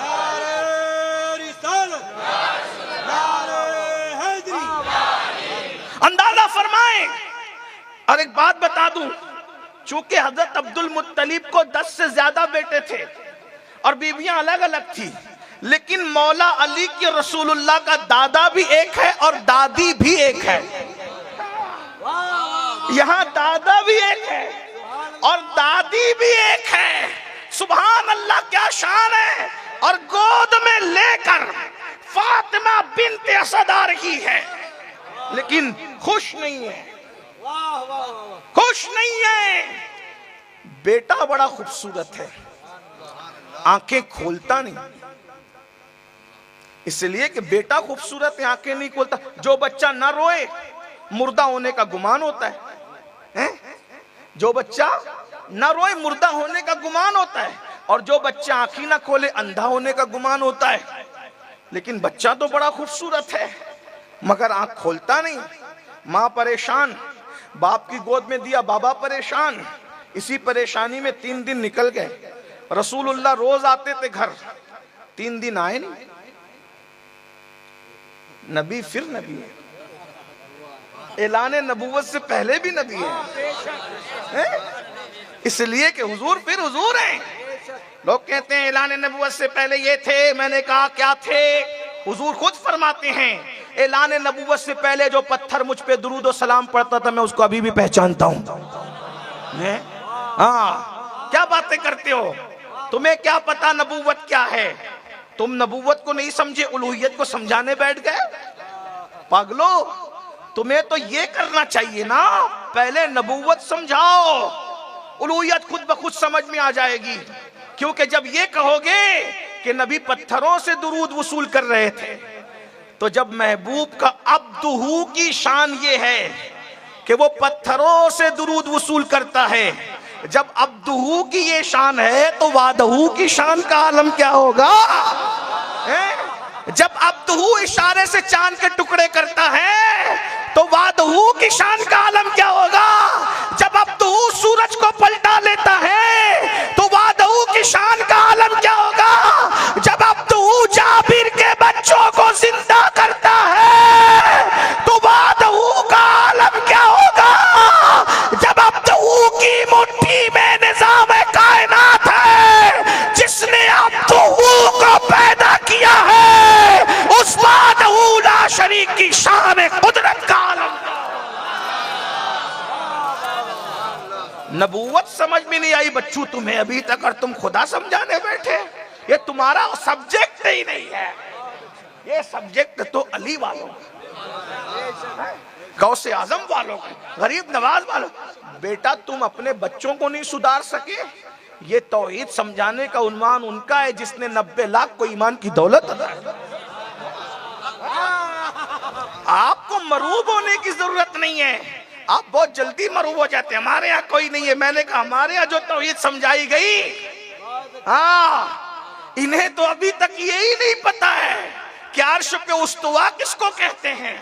नारे रिसालत, नारे हैदरी। अंदाजा फरमाएं। और एक बात बता दूं, चूंकि हजरत अब्दुल मुत्तलिब को 10 से ज्यादा बेटे थे और बीवियां अलग अलग थी, लेकिन मौला अली के रसूलुल्लाह का दादा भी एक है और दादी भी एक है। यहां दादा भी एक है और दादी भी एक है। सुभान अल्लाह, क्या शान है। और गोद में लेकर फातिमा बिन्त असद आ रही है, लेकिन खुश नहीं है, खुश नहीं है। बेटा बड़ा खूबसूरत है, आंखें खोलता नहीं, इसलिए कि बेटा खूबसूरत है, आंखें नहीं खोलता। जो बच्चा ना रोए मुर्दा होने का गुमान होता है, जो बच्चा ना रोए मुर्दा होने का गुमान होता है, और जो बच्चा आंखें ना खोले अंधा होने का गुमान होता है। लेकिन बच्चा तो बड़ा खूबसूरत है मगर आंख खोलता नहीं। माँ परेशान, बाप की गोद में दिया, बाबा परेशान। इसी परेशानी में 3 दिन निकल गए। रसूलुल्लाह रोज आते थे घर, 3 दिन आए नहीं। नबी फिर नबी है, ऐलान नबूवत से पहले भी नबी है, इसलिए कि हुजूर फिर हुजूर हैं। लोग कहते हैं ऐलान नबूवत से पहले ये थे, मैंने कहा क्या थे। हुजूर खुद फरमाते हैं ऐलान नबूवत से पहले जो पत्थर मुझ पे दुरूद और सलाम पढ़ता था मैं उसको अभी भी पहचानता हूं। हाँ, क्या बातें करते हो, तुम्हें क्या पता नबूवत क्या है। तुम नबूवत को नहीं समझे, उलूहियत को समझाने बैठ गए। पागलो, तुम्हें तो ये करना चाहिए ना, पहले नबूवत समझाओ, उलूहियत खुद ब खुद समझ में आ जाएगी। क्योंकि जब ये कहोगे कि नबी पत्थरों से दुरूद वसूल कर रहे थे, तो जब महबूब का अब्दुहू की शान ये है कि वो पत्थरों से दुरूद वसूल करता है, जब अब्दुहू की ये शान है तो वादहू की शान का आलम क्या होगा। जब अब्दुहू इशारे से चांद के टुकड़े करता है तो वादहू की शान का आलम क्या होगा। जब अब्दुहू सूरज को पलटा लेता है तो वादहू की शान का आलम क्या होगा। जब अब्दुहू जाबिर के बच्चों को जिंदा करता है तो वादहू का आलम क्या होगा। जब अब्दुहू की मुट्ठी में निजाम कायनात है, जिसने अब्दुहू को पैदा किया है, उस वादहू ला शरीक की शान कुदरत का आलम। नबूवत समझ में नहीं आई बच्चू तुम्हें अभी तक, और तुम खुदा समझाने बैठे। ये तुम्हारा सब्जेक्ट ही नहीं है, ये सब्जेक्ट तो अली वालों, गौसे आजम वालों, गरीब नवाज वालों। बेटा तुम अपने बच्चों को नहीं सुधार सके, ये तौहीद समझाने का उन्वान उनका है जिसने 90 लाख को ईमान की दौलत अदा की। आपको मरूब होने की जरूरत नहीं है, आप बहुत जल्दी मरूब हो जाते हैं। हमारे यहाँ कोई नहीं है। मैंने कहा हमारे यहाँ जो तौहीद समझाई गई, हाँ, इन्हें तो अभी तक यही नहीं पता है कि अर्श पे उस्तवा किसको कहते हैं।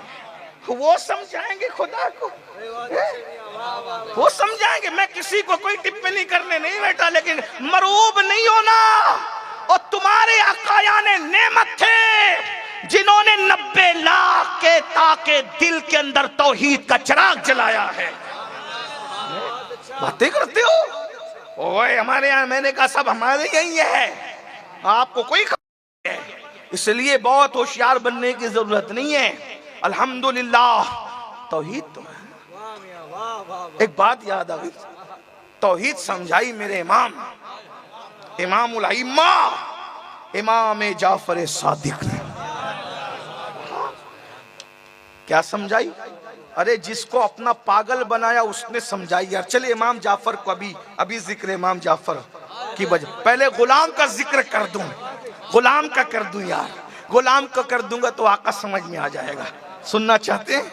वो समझाएंगे खुदा को, वो समझाएंगे। मैं किसी को कोई टिप्पणी करने नहीं बैठा, लेकिन मरूब नहीं होना। और तुम्हारे आकायाने नेमत थे जिन्होंने 90 लाख के ताके दिल के अंदर तौहीद का चिराग जलाया है। बातें करते हो ओए हमारे यहाँ। मैंने कहा सब हमारे यही है, आपको कोई खबर है। इसलिए बहुत होशियार बनने की जरूरत नहीं है। अल्हम्दुलिल्लाह तौहीद तो है। एक बात याद आ गई, तौहीद समझाई मेरे इमामुल अइम्मा इमाम जाफर सादिक ने। क्या समझाई? अरे जिसको अपना पागल बनाया उसने समझाई यार। चले इमाम जाफर को अभी जिक्र इमाम जाफर की वजह, पहले गुलाम का जिक्र कर दूं, गुलाम का कर दूं यार। गुलाम का कर दूंगा तो आका समझ में आ जाएगा। सुनना चाहते हैं?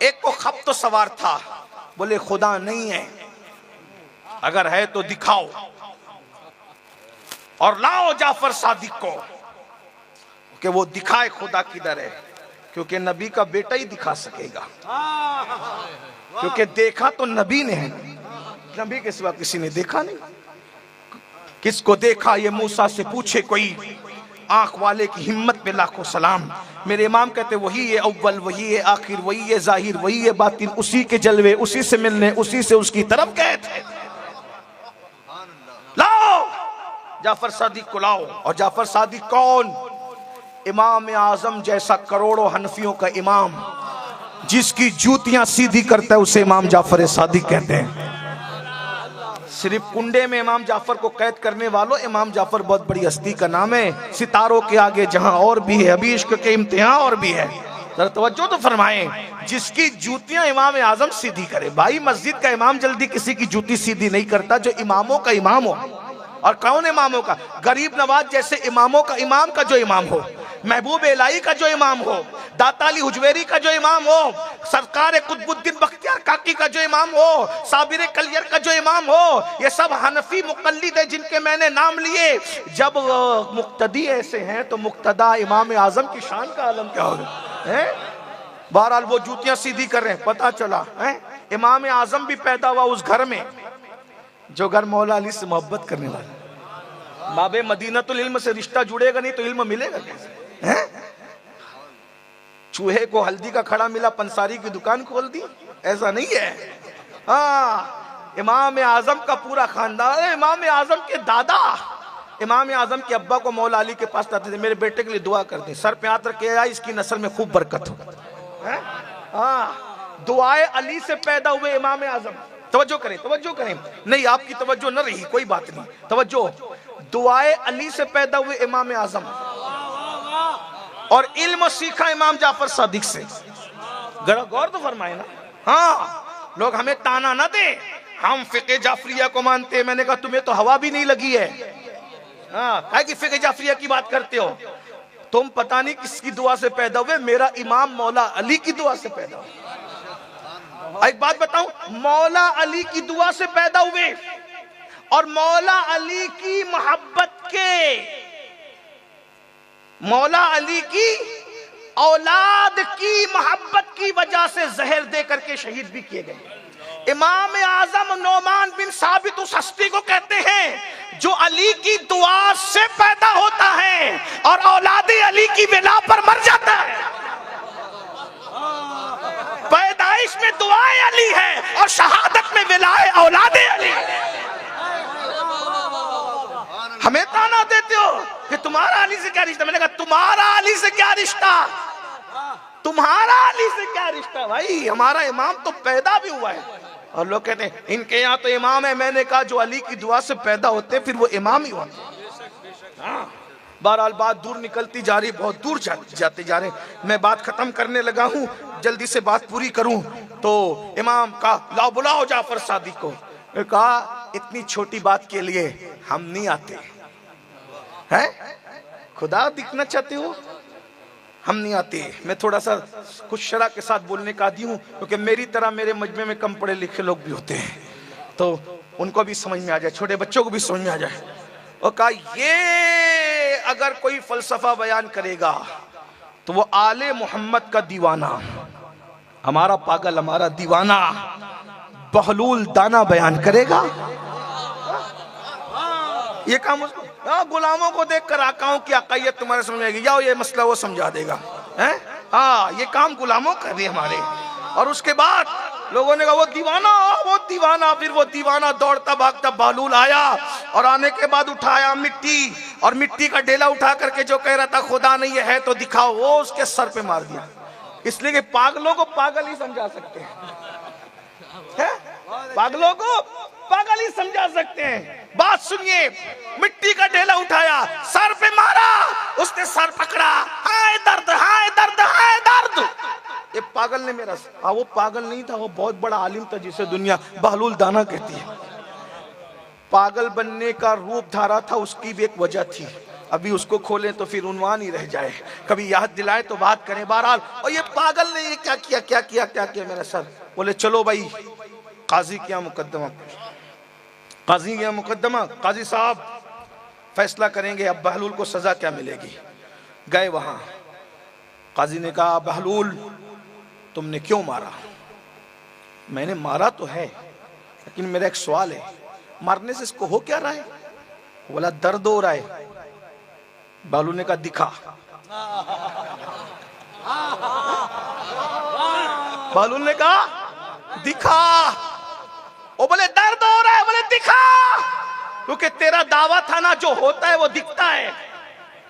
एक को खप तो सवार था, बोले खुदा नहीं है, अगर है तो दिखाओ और लाओ जाफर सादिक को कि वो दिखाए खुदा किधर है। क्योंकि नबी का बेटा ही दिखा सकेगा, क्योंकि देखा तो नबी ने है, नबी के सिवा किसी ने देखा नहीं। किसको देखा ये मूसा से पूछे कोई, आंख वाले की हिम्मत पे लाखों सलाम। मेरे इमाम कहते वही है अव्वल, वही है आखिर, वही है जाहिर, वही है बातिन, उसी के जलवे, उसी से मिलने, उसी से उसकी तरफ गए थे। लाओ जाफर सादिक को लाओ। और जाफर सादिक कौन? इमाम आजम जैसा करोड़ों हनफियों का इमाम, जिसकी जूतियां सीधी करता है उसे इमाम जाफर सादिक कहते हैं। सिर्फ कुंडे में इमाम जाफर को कैद करने वालों, इमाम जाफर बहुत बड़ी हस्ती का नाम है। सितारों के आगे जहां और भी है, अभी इश्क के इम्तिहान और भी है। जरा तवज्जो तो फरमाएं, जिसकी जूतियां इमाम आजम सीधी करे। भाई मस्जिद का इमाम जल्दी किसी की जूती सीधी नहीं करता जो इमामों का इमाम हो। और कौन इमामों का? गरीब नवाज जैसे इमामों का इमाम का जो इमाम हो, महबूब इलाही का जो इमाम हो, दाता अली हुजवेरी का जो इमाम हो, सरकार कुतुबुद्दीन बख्तियार काकी का जो इमाम हो, साबिर कलियर का जो इमाम हो, ये सब हनफी मुक़ल्लिद है जिनके मैंने नाम लिए। जब मुक्तदी ऐसे हैं तो मुक्तदा इमाम आजम की शान का आलम क्या होगा? बहरहाल वो जूतियां सीधी कर रहे हैं। पता चला है इमाम आजम भी पैदा हुआ उस घर में जो घर मौला अली से मोहब्बत करने वाला। बाबे मदीनतुल इल्म से रिश्ता जुड़ेगा नहीं तो इल्म मिलेगा कैसे? हैं? चूहे को हल्दी का खड़ा मिला, पंसारी की दुकान खोल दी, ऐसा नहीं है। हाँ, इमाम आजम का पूरा खानदान। इमाम आजम के दादा इमाम आजम के अब्बा को मौला अली के पास आते थे, मेरे बेटे के लिए दुआ कर दे, सर पे हाथ रख के आया, इसकी नस्ल में खूब बरकत हो। हाँ, दुआए अली से पैदा हुए इमाम आजम। तवज्जो करें, तवज्जो करें। नहीं, आपकी तवज्जो न रही, कोई बात नहीं, तवज्जो। दुआए अली से पैदा हुए इमाम आजम और इल्म सीखा इमाम जाफर सादिक से। गौर तो फरमाए ना। हाँ, लोग हमें ताना ना दे, हम फिक़े जाफरिया को मानते हैं। मैंने कहा तुम्हें तो हवा भी नहीं लगी है। हाँ, काहे की फिक़े जाफरिया की बात करते हो? तुम पता नहीं किसकी दुआ से पैदा हुए, मेरा इमाम मौला अली की दुआ से पैदा हुए। एक बात बताऊं, मौला अली की दुआ से पैदा हुए और मौला अली की मोहब्बत के, मौला अली की औलाद की मोहब्बत की वजह से जहर दे करके शहीद भी किए गए। इमाम आजम नोमान बिन साबित उस हस्ती को कहते हैं जो अली की दुआ से पैदा होता है और औलादे अली की बिना पर मर जाता है। पैदाइश में दुआए अली है और शहादत में विलाए औलादे अली। हमें ताना देते हो कि तुम्हारा अली से क्या रिश्ता। मैंने कहा तुम्हारा अली से क्या रिश्ता, तुम्हारा अली से क्या रिश्ता? भाई हमारा इमाम तो पैदा भी हुआ है। और लोग कहते हैं इनके यहाँ तो इमाम है। मैंने कहा जो अली की दुआ से पैदा होते हैं फिर वो इमाम ही होते हैं। बहरहाल बात दूर निकलती जा रही, बहुत दूर जाते जा रहे। मैं बात खत्म करने लगा हूँ, जल्दी से बात पूरी करूँ। तो इमाम का लाओ बुलाओ जाफर सादिक को। कहा इतनी छोटी बात के लिए हम नहीं आते हैं, खुदा दिखना चाहते हो, हम नहीं आते। मैं थोड़ा सा कुछ शरा के साथ बोलने का आदी हूँ, क्योंकि मेरी तरह मेरे मजमे में कम पढ़े लिखे लोग भी होते हैं, तो उनको भी समझ में आ जाए, छोटे बच्चों को भी समझ में आ जाए। और कहा ये अगर कोई फलसफा बयान करेगा तो वो आले मोहम्मद का दीवाना, हमारा पागल, हमारा दीवाना बहलूल दाना बयान करेगा। ये काम उसको, गुलामों को देखकर आकाओं की अकायत तुम्हारे समझ में आएगी, जाओ ये मसला वो समझा देगा। हैं? हाँ, ये काम गुलामों कर रहे हमारे। और उसके बाद लोगों ने कहा वो दीवाना, वो दीवाना। फिर वो दीवाना दौड़ता भागता बहलूल आया और आने के बाद उठाया मिट्टी, और मिट्टी का डेला उठा करके जो कह रहा था खुदा नहीं है तो दिखाओ, वो उसके सर पे मार दिया। इसलिए कि पागलों को पागल ही समझा सकते हैं, पागलों को पागल ही समझा सकते हैं। बात सुनिए, मिट्टी का ढेला उठाया, सर पे मारा, उसने सर पकड़ा, हाय दर्द, हाय दर्द, हाय दर्द। ये पागल ने मेरा, हाँ वो पागल नहीं था, वो बहुत बड़ा आलिम था जिसे दुनिया बहलूल दाना कहती है। पागल बनने का रूप धारा था, उसकी भी एक वजह थी। अभी उसको खोलें तो फिर उन्वान ही रह जाए, कभी याद दिलाए तो बात करें। बहरहाल, और ये पागल ने ये क्या किया, क्या किया, क्या किया मेरा सर। बोले चलो भाई काजी किया मुकदमा, काजी किया मुकदमा, काजी साहब फैसला करेंगे अब बहलूल को सजा क्या मिलेगी। गए वहां, काजी ने कहा बहलूल तुमने क्यों मारा। मैंने मारा तो है, लेकिन मेरा एक सवाल है, मारने से इसको हो क्या रहा है। बोला दर्द हो रहा है। बहलूल ने कहा दिखा। बहलूल ने कहा दिखा। वो बोले दर्द हो रहा है, बोले दिखा। क्योंकि तेरा दावा था ना, जो होता है वो दिखता है,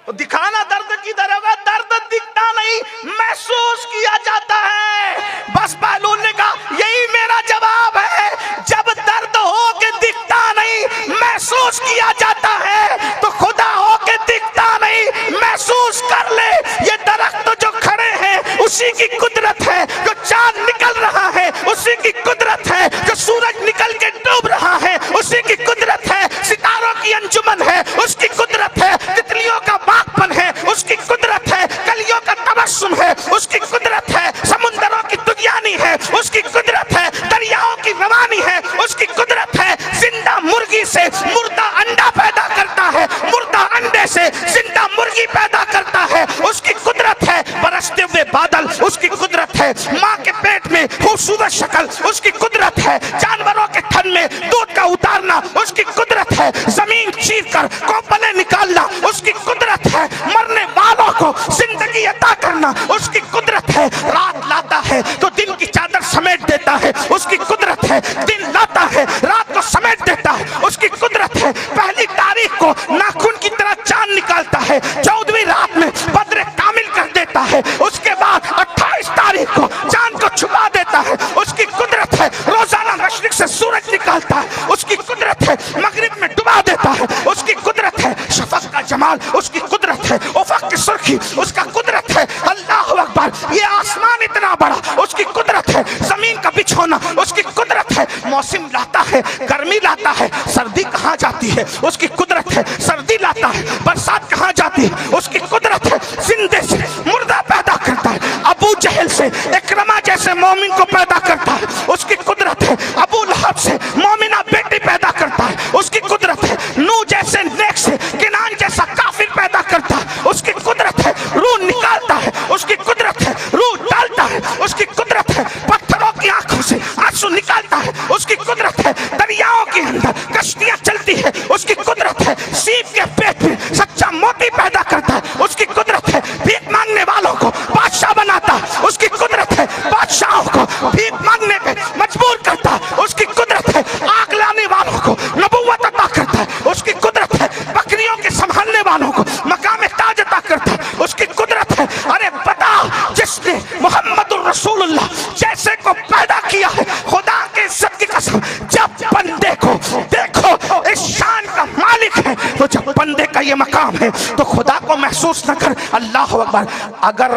तो दिखाना दर्द किधर होगा? दर्द दिखता नहीं, महसूस किया जाता है। बस बहलूल ने कहा यही मेरा जवाब है, जब दर्द हो के दिखता नहीं महसूस किया जाता है, तो खुदा हो के दिखता नहीं महसूस कर ले। ये दरख्त जो खड़े हैं उसी की कुदरत है, जो चांद निकल रहा है उसी की कुदरत है, जो सूरज निकल के डूब रहा है उसी की कुदरत है, सितारों की अंजुमन है उसकी कुदरत है, तितलियों का बागपन है उसकी कुदरत है, कलियों का तबस्सुम है उसकी कुदरत है, समुंदरों की तुगयानी है उसकी कुदरत है, दरियाओं की रवानी है उसकी कुदरत है, जिंदा मुर्गी से मुर्दा अंडा पैदा करता है, मुर्दा अंडे से जिंदा मुर्गी पैदा करता है उसकी कुदरत है, बरसते हुए बादल उसकी कुदरत है, माँ के पेट में खूबसूरत शक्ल उसकी कुदरत है, जानवरों के थन में दूध का उतारना उसकी कुदरत है, जमीन चीर कर कोपले निकालना उसकी कुदरत है, मरने वालों को जिंदगी अता करना उसकी कुदरत है, रात लाता है तो दिन की चादर समेट देता है उसकी कुदरत है, दिन लाता है रात को समेट देता है उसकी कुदरत है, पहली तारीख को नाखून की तरह चांद निकालता है, 14वीं रात में बद्र कामिल कर देता है, उसके बाद 28 तारीख को चांद को छुपा देता है उसकी कुदरत है, रोजाना मशरिक से सूरज निकालता है उसकी कुदरत है, मगरिब में डुबा देता है उसकी कुदरत है, शफक का जमाल उसकी कुदरत है, उफक की सुर्खी उसका कुदरत है, अल्लाह अकबर, ये आसमान इतना बड़ा उसकी कुदरत है, जमीन का बिछोना उसकी कुदरत है, मौसम लाता है गर्मी लाता है, सर्दी कहाँ जाती है उसकी कुदरत है, सर्दी लाता है, बरसात कहाँ जाती है उसकी कुदरत है, जिंदे से मुर्दा पैदा करता है, अबू जहल से इकरमा जैसे मोमिन को पैदा करता है उसकी कुदरत है, अबू लहब से मोमिना बेटी पैदा करता है उसकी कुदरत है, नूह जैसे नेक से किनान जैसा काफिर पैदा करता है उसकी कुदरत है, रूह निकालता है उसकी कुदरत है, रूह डालता है उसकी कुदरत है, पत्थरों की आंखों से आंसू निकालता है उसकी कुदरत है, दरियाओं के अंदर कश्तियां चलती है उसकी कुदरत है, सीप के पेट में सच्चा मोती पैदा करता है उसकी कुदरत है, भीख मांगने वालों को बादशाह बनाता है उसकी कुदरत है, बादशाहों को भीख मांगने पे मजबूर करता है उसकी कुदरत है, आग लाने वालों को नबुव्वत अता करता है उसकी कुदरत है, बकरियों के संभालने वालों को मकाम ताज अता करता है उसकी कुदरत है। अरे बता, जिसने मोहम्मदुर रसूलुल्लाह जैसे को पैदा किया है, खुदा के इज्जत की कसम, जब बंदे को देखो इस शान का मालिक है, तो जब बंदे का ये मकाम है तो खुदा को महसूस न कर। अल्लाह अकबर, अगर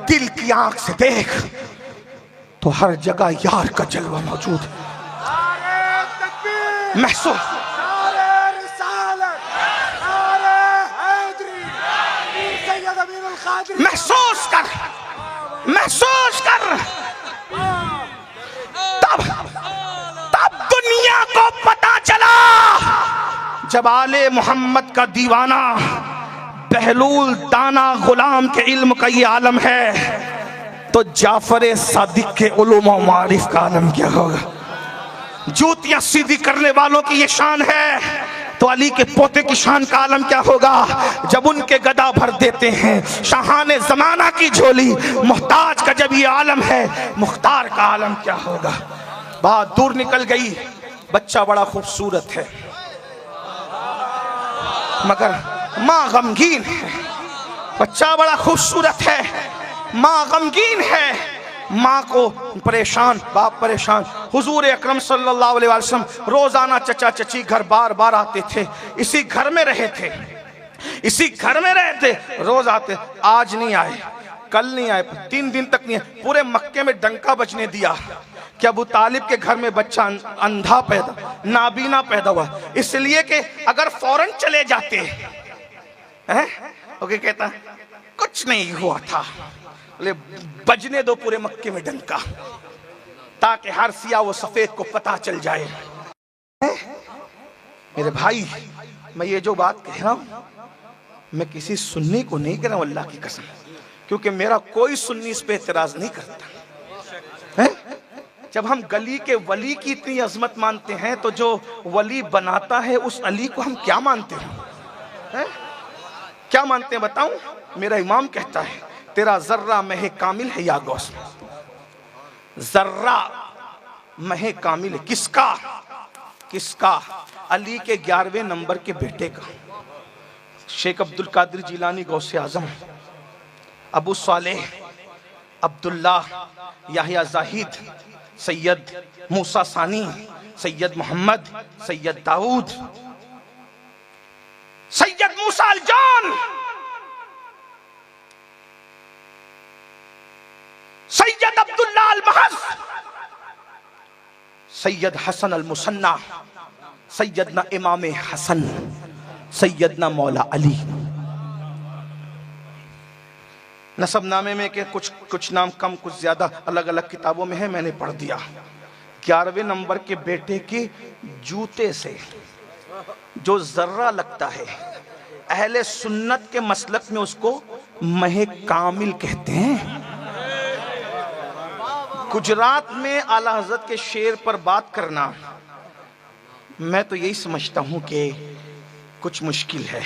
दिल की आंख से देख तो हर जगह यार का जलवा मौजूद है, महसूस महसूस कर, महसूस कर, तब दुनिया को पता चला जब आले मोहम्मद का दीवाना बहलूल दाना गुलाम के इल्म का ये आलम है, तो जाफर सादिक के उलूम व मारिफ का आलम क्या होगा। जूतियां सीधी करने वालों की ये शान है, तो अली के पोते की शान का आलम क्या होगा जब उनके गदा भर देते हैं शाहाने जमाना की झोली। मुहताज का जब ये आलम है, मुख्तार का आलम क्या होगा। बात दूर निकल गई, बच्चा बड़ा खूबसूरत है मगर माँ गमगीन है, बच्चा बड़ा खूबसूरत है, माँ गमगीन है, माँ को परेशान, बाप परेशान। हुजूर अकरम सल्लल्लाहु अलैहि वसल्लम रोजाना चचा चची घर बार बार आते थे, इसी घर में रहे थे, इसी घर में रहे थे, रोज आते। आज नहीं आए, कल नहीं आए, 3 दिन तक नहीं आए। पूरे मक्के में डंका बजने दिया कि अबू तालिब के घर में बच्चा अंधा पैदा, नाबीना पैदा हुआ, इसलिए कि अगर फौरन चले जाते हैं ओके, कहता कुछ नहीं हुआ था, बजने दो पूरे मक्के में डंका, ताकि हर सिया वो सफेद को पता चल जाए। मेरे भाई, मैं ये जो बात कह रहा हूं, मैं किसी सुन्नी को नहीं कह रहा हूं, अल्लाह की कसम, क्योंकि मेरा कोई सुन्नी इस पे एतराज नहीं करता है। जब हम गली के वली की इतनी अजमत मानते हैं, तो जो वली बनाता है उस अली को हम क्या मानते हैं? क्या मानते हैं बताऊं? मेरा इमाम कहता है, तेरा जर्रा महे कामिल है या गौस, जर्रा महे कामिल है। किसका? किसका? अली के 11वें नंबर के बेटे का, शेख अब्दुल कादिर जिलानी गौसे आजम, अबू सालेह, अब्दुल्ला, याहिया जाहिद, सैयद मूसा सानी, सैयद मोहम्मद, सैयद दाऊद, सैयद मूसा अलजान, सैयद अब्दुल्ला अल महज, सैयद हसन अल मुसन्ना, सैयदना इमाम हसन, सैयदना मौला अली। नसबनामे में के कुछ नाम कम कुछ ज्यादा अलग अलग किताबों में है, मैंने पढ़ दिया। 11वें नंबर के बेटे के जूते से जो जर्रा लगता है, अहले सुन्नत के मसलक में उसको महे कामिल कहते हैं। गुजरात में आला हजरत के शेर पर बात करना, मैं तो यही समझता हूं कि कुछ मुश्किल है,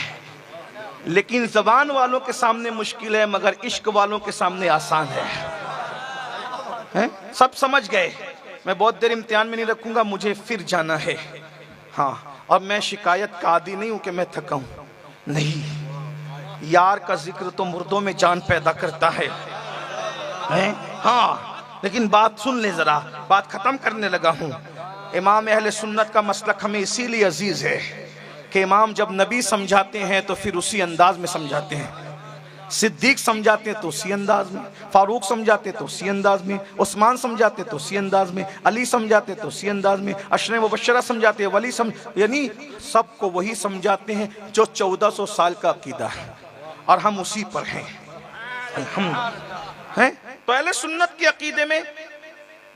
लेकिन जबान वालों के सामने मुश्किल है, मगर इश्क वालों के सामने आसान है? सब समझ गए। मैं बहुत देर इम्तिहान में नहीं रखूंगा, मुझे फिर जाना है। हाँ, और मैं शिकायत का आदी नहीं हूं कि मैं थका हूं, नहीं। यार का जिक्र तो मुर्दों में जान पैदा करता है? हाँ, लेकिन बात सुन ले जरा, बात खत्म करने लगा हूं। इमाम अहले सुन्नत का मसलक हमें इसीलिए अजीज है कि इमाम जब नबी समझाते हैं तो फिर उसी अंदाज में समझाते हैं। सिद्दीक समझाते हैं तो उसी अंदाज में, फारूक समझाते तो उसी अंदाज में, उस्मान समझाते तो उसी अंदाज में, अली समझाते तो उसी अंदाज में, अशरे मुबश्शरा समझाते हैं, वली यानी सबको वही समझाते हैं जो 1400 साल का अकीदा है, और हम उसी पर हैं। हम हैं तो अहले सुन्नत के अकीदे में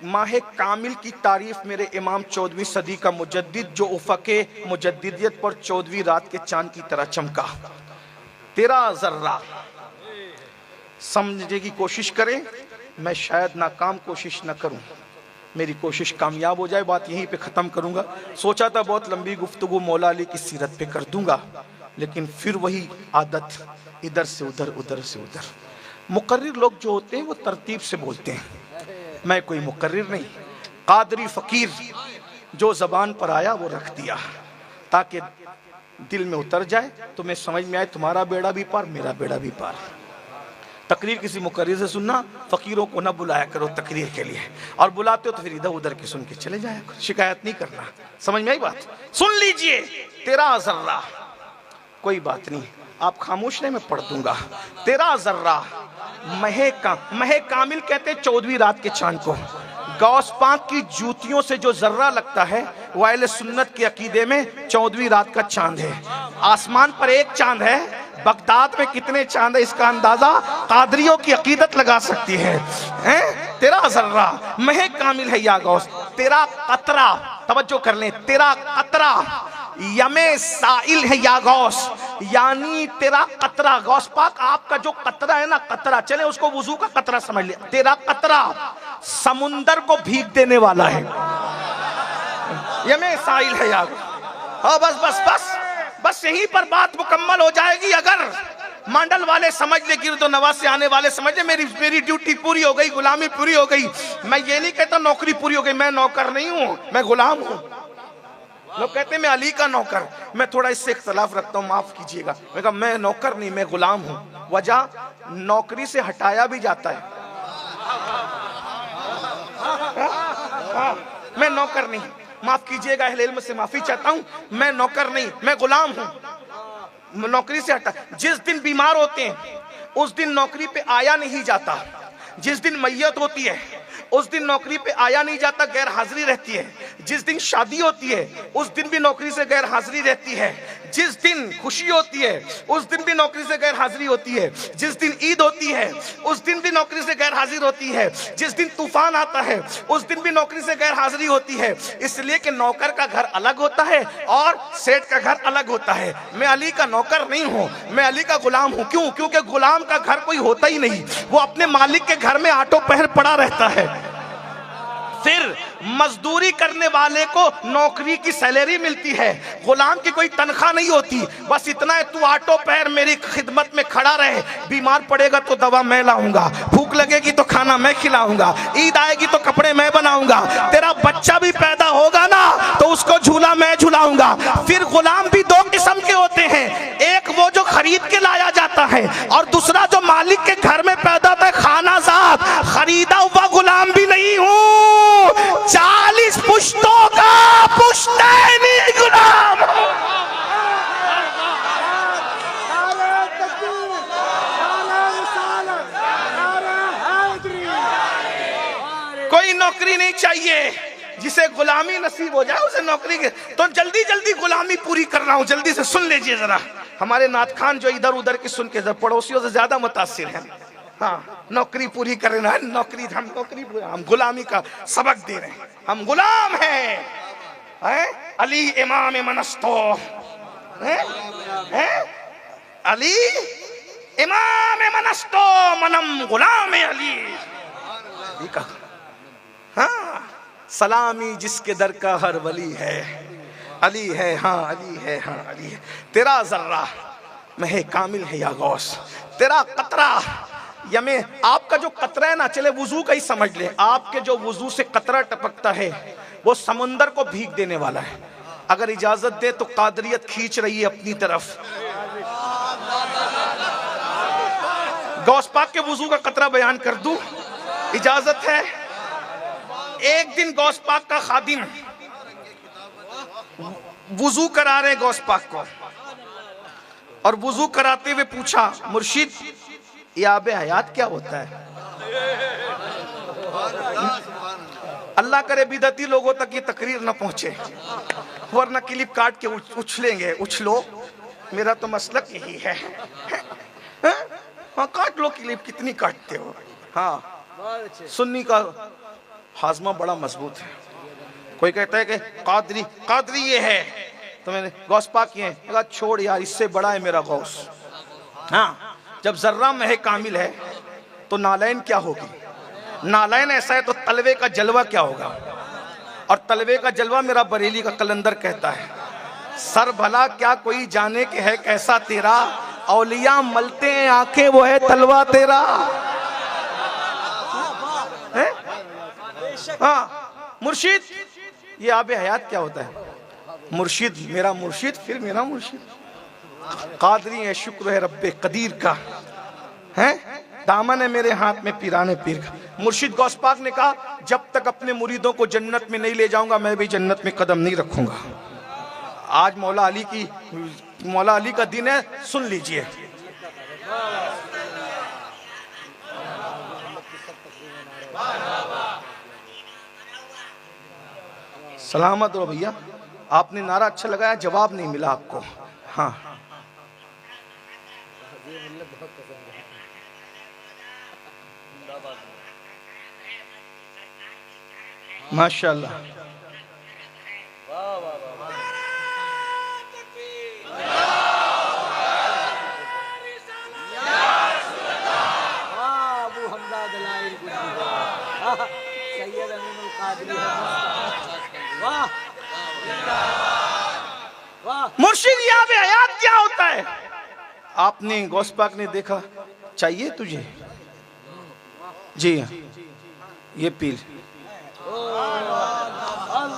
माह कामिल की तारीफ मेरे इमाम 14वीं सदी का मुजद्दिद, जो उफ़क़े मुजद्दिदियत पर 14वीं रात के चांद की तरह चमका। तेरा जर्रा समझने की कोशिश करें, मैं शायद नाकाम कोशिश न करूं, मेरी कोशिश कामयाब हो जाए। बात यहीं पे ख़त्म करूंगा। सोचा था बहुत लंबी गुफ्तगू मौला अली की सीरत पे कर दूंगा, लेकिन फिर वही आदत, इधर से उधर, उधर से उधर। मुकर्रिर लोग जो होते हैं वो तरतीब से बोलते हैं, मैं कोई मुकर्रिर नहीं। कादरी फ़कीर जो ज़बान पर आया वो रख दिया, ताकि दिल में उतर जाए, तुम्हें समझ में आए, तुम्हारा बेड़ा भी पार, मेरा बेड़ा भी पार। तकरीर किसी मुकर्रिर से सुनना, फ़कीरों को ना बुलाया करो तकरीर के लिए, और बुलाते हो तो फिर इधर उधर के सुन के चले जाया करो, शिकायत नहीं करना। समझ में आई बात? सुन लीजिए, तेरा जर्रा, कोई बात नहीं, आप खामोश रहे, मैं पढ़ दूंगा। तेरा जर्रा महे कामिल कहते 14वीं रात के चांद को। गौस पाक की जूतियों से जो जर्रा लगता है वो अहले सुन्नत के अकीदे में 14वीं रात का चांद है। आसमान पर एक चांद है, बगदाद में कितने चांद है इसका अंदाजा कादरियों की अकीदत लगा सकती है। तेरा जर्रा महे कामिल है या गौस, तेरा कतरा, तवज्जो कर लें, तेरा कतरा यमे साइल है या गौस, यानी तेरा कतरा, गौस पाक आपका जो कतरा है ना, कतरा चले उसको वुजू का कतरा समझ लिया, तेरा कतरा समुंदर को भीग देने वाला है। यमे साइल है या गौस। हाँ, बस बस बस बस यहीं पर बात मुकम्मल हो जाएगी। अगर मंडल वाले समझ ले, गिरदो नवाज से आने वाले समझ ले, मेरी ड्यूटी पूरी हो गई, गुलामी पूरी हो गई। मैं ये नहीं कहता नौकरी पूरी हो गई, मैं नौकर नहीं हूँ, मैं गुलाम हूँ। लोग कहते हैं मैं अली का नौकर, मैं थोड़ा इससे इख्तलाफ रखता हूँ, माफ कीजिएगा। मैं कहा मैं नौकर नहीं, मैं गुलाम हूँ। वजह, नौकरी से हटाया भी जाता है। मैं नौकर नहीं, माफ कीजिएगा, अहले इल्म से माफी चाहता हूँ, मैं नौकर नहीं, मैं गुलाम हूँ। नौकरी से हटा, जिस दिन बीमार होते हैं उस दिन नौकरी पे आया नहीं जाता, जिस दिन मैयत होती है उस दिन नौकरी पे आया नहीं जाता, गैर हाजिरी रहती है। जिस दिन शादी होती है उस दिन भी नौकरी से गैर हाजिरी रहती है। जिस दिन खुशी होती है उस दिन भी नौकरी से गैर हाजिरी होती है। जिस दिन ईद होती है उस दिन भी नौकरी से गैर हाजिर होती है। जिस दिन तूफान आता है उस दिन भी नौकरी से गैर हाजिरी होती है। इसलिए कि नौकर का घर अलग होता है और सेठ का घर अलग होता है। मैं अली का नौकर नहीं हूँ, मैं अली का गुलाम हूँ। क्यों? क्योंकि गुलाम का घर कोई होता ही नहीं, वो अपने मालिक के घर में आटो पहर पड़ा रहता है। फिर मजदूरी करने वाले को नौकरी की सैलरी मिलती है, गुलाम की कोई तनख्वाह नहीं होती। बस इतना है, तू आटो पैर मेरी खिदमत में खड़ा रहे, बीमार पड़ेगा तो दवा मैं लाऊंगा, भूख लगेगी तो खाना मैं खिलाऊंगा, ईद आएगी तो कपड़े मैं बनाऊंगा, तेरा बच्चा भी पैदा होगा ना तो उसको झूला मैं झुलाऊंगा। फिर गुलाम भी दो किस्म के होते हैं, एक वो जो खरीद के लाया जाता है और दूसरा जो मालिक के घर में पैदा होता है खाना साथ। खरीदा हुआ गुलाम भी नहीं हूं, 40 पुश्तों का पुश्तैनी गुलाम। कोई नौकरी नहीं चाहिए, जिसे गुलामी नसीब हो जाए उसे नौकरी के। तो जल्दी जल्दी गुलामी पूरी कर रहा हूं, जल्दी से सुन लीजिए जरा। हमारे नाथ खान जो इधर उधर की सुन के पड़ोसियों से ज्यादा मुतासिर हैं। हाँ, नौकरी पूरी कर रहे हैं, नौकरी हम गुलामी का सबक दे रहे हैं। हम गुलाम हैं, अली इमाम मनस्तो, अली इमाम मनस्तो मनम गुलाम अली। हाँ, सलामी जिसके दर का हर वली है, अली है, हाँ अली है, हाँ अली है। तेरा जर्रा महे कामिल है या गौस, तेरा कतरा या में, आपका जो कतरा है ना, चले वुजू का ही समझ ले, आपके जो वुजू से कतरा टपकता है वो समुंदर को भीग देने वाला है। अगर इजाजत दे तो कादरियत खींच रही है अपनी तरफ। गौस पाक के वुजू का कतरा बयान कर दूं, इजाजत है? एक दिन गौस पाक का खादिम वुजू करा रहे गौस पाक को, और वुजू कराते हुए पूछा, मुर्शिद ये आबे हयात क्या होता है? अल्लाह करे बिदती लोगों तक ये तकरीर न पहुंचे, वरना क्लिप काट के उछलेंगे। उछलो, मेरा तो मसलक यही है। हाँ, काट लो क्लिप, कितनी काटते हो। हाँ, सुन्नी का हाजमा बड़ा मजबूत है। कोई कहता है कि कादरी ये है, तो मैंने गौस पाक ये है, छोड़ यार, इससे बड़ा है मेरा गौस। हाँ, जब जर्रा में है कामिल है तो नालैन क्या होगी? नालैन ऐसा है तो तलवे का जलवा क्या होगा? और तलवे का जलवा मेरा बरेली का कलंदर कहता है, सर भला क्या कोई जाने के है कैसा तेरा, औलिया मलते हैं आंखें वो है तलवा तेरा। है? हाँ, मुर्शिद ये आबे हयात क्या होता है? मुर्शिद मेरा मुर्शिद, फिर मेरा मुर्शिद कादरी है, शुक्र है रब्बे कदीर का, है दामन है मेरे हाथ में पीराने पीर का। मुर्शिद गौस पाक ने कहा, जब तक अपने मुरीदों को जन्नत में नहीं ले जाऊंगा मैं भी जन्नत में कदम नहीं रखूंगा। आज मौला अली का दिन है, सुन लीजिए। सलामत रहो भैया, आपने नारा अच्छा लगाया, जवाब नहीं मिला आपको। हाँ, माशाल्लाह। मुर्शिद यहाँ पे हयात क्या होता है? आपने गौस पाक ने देखा, चाहिए तुझे? जी हाँ, ये पील।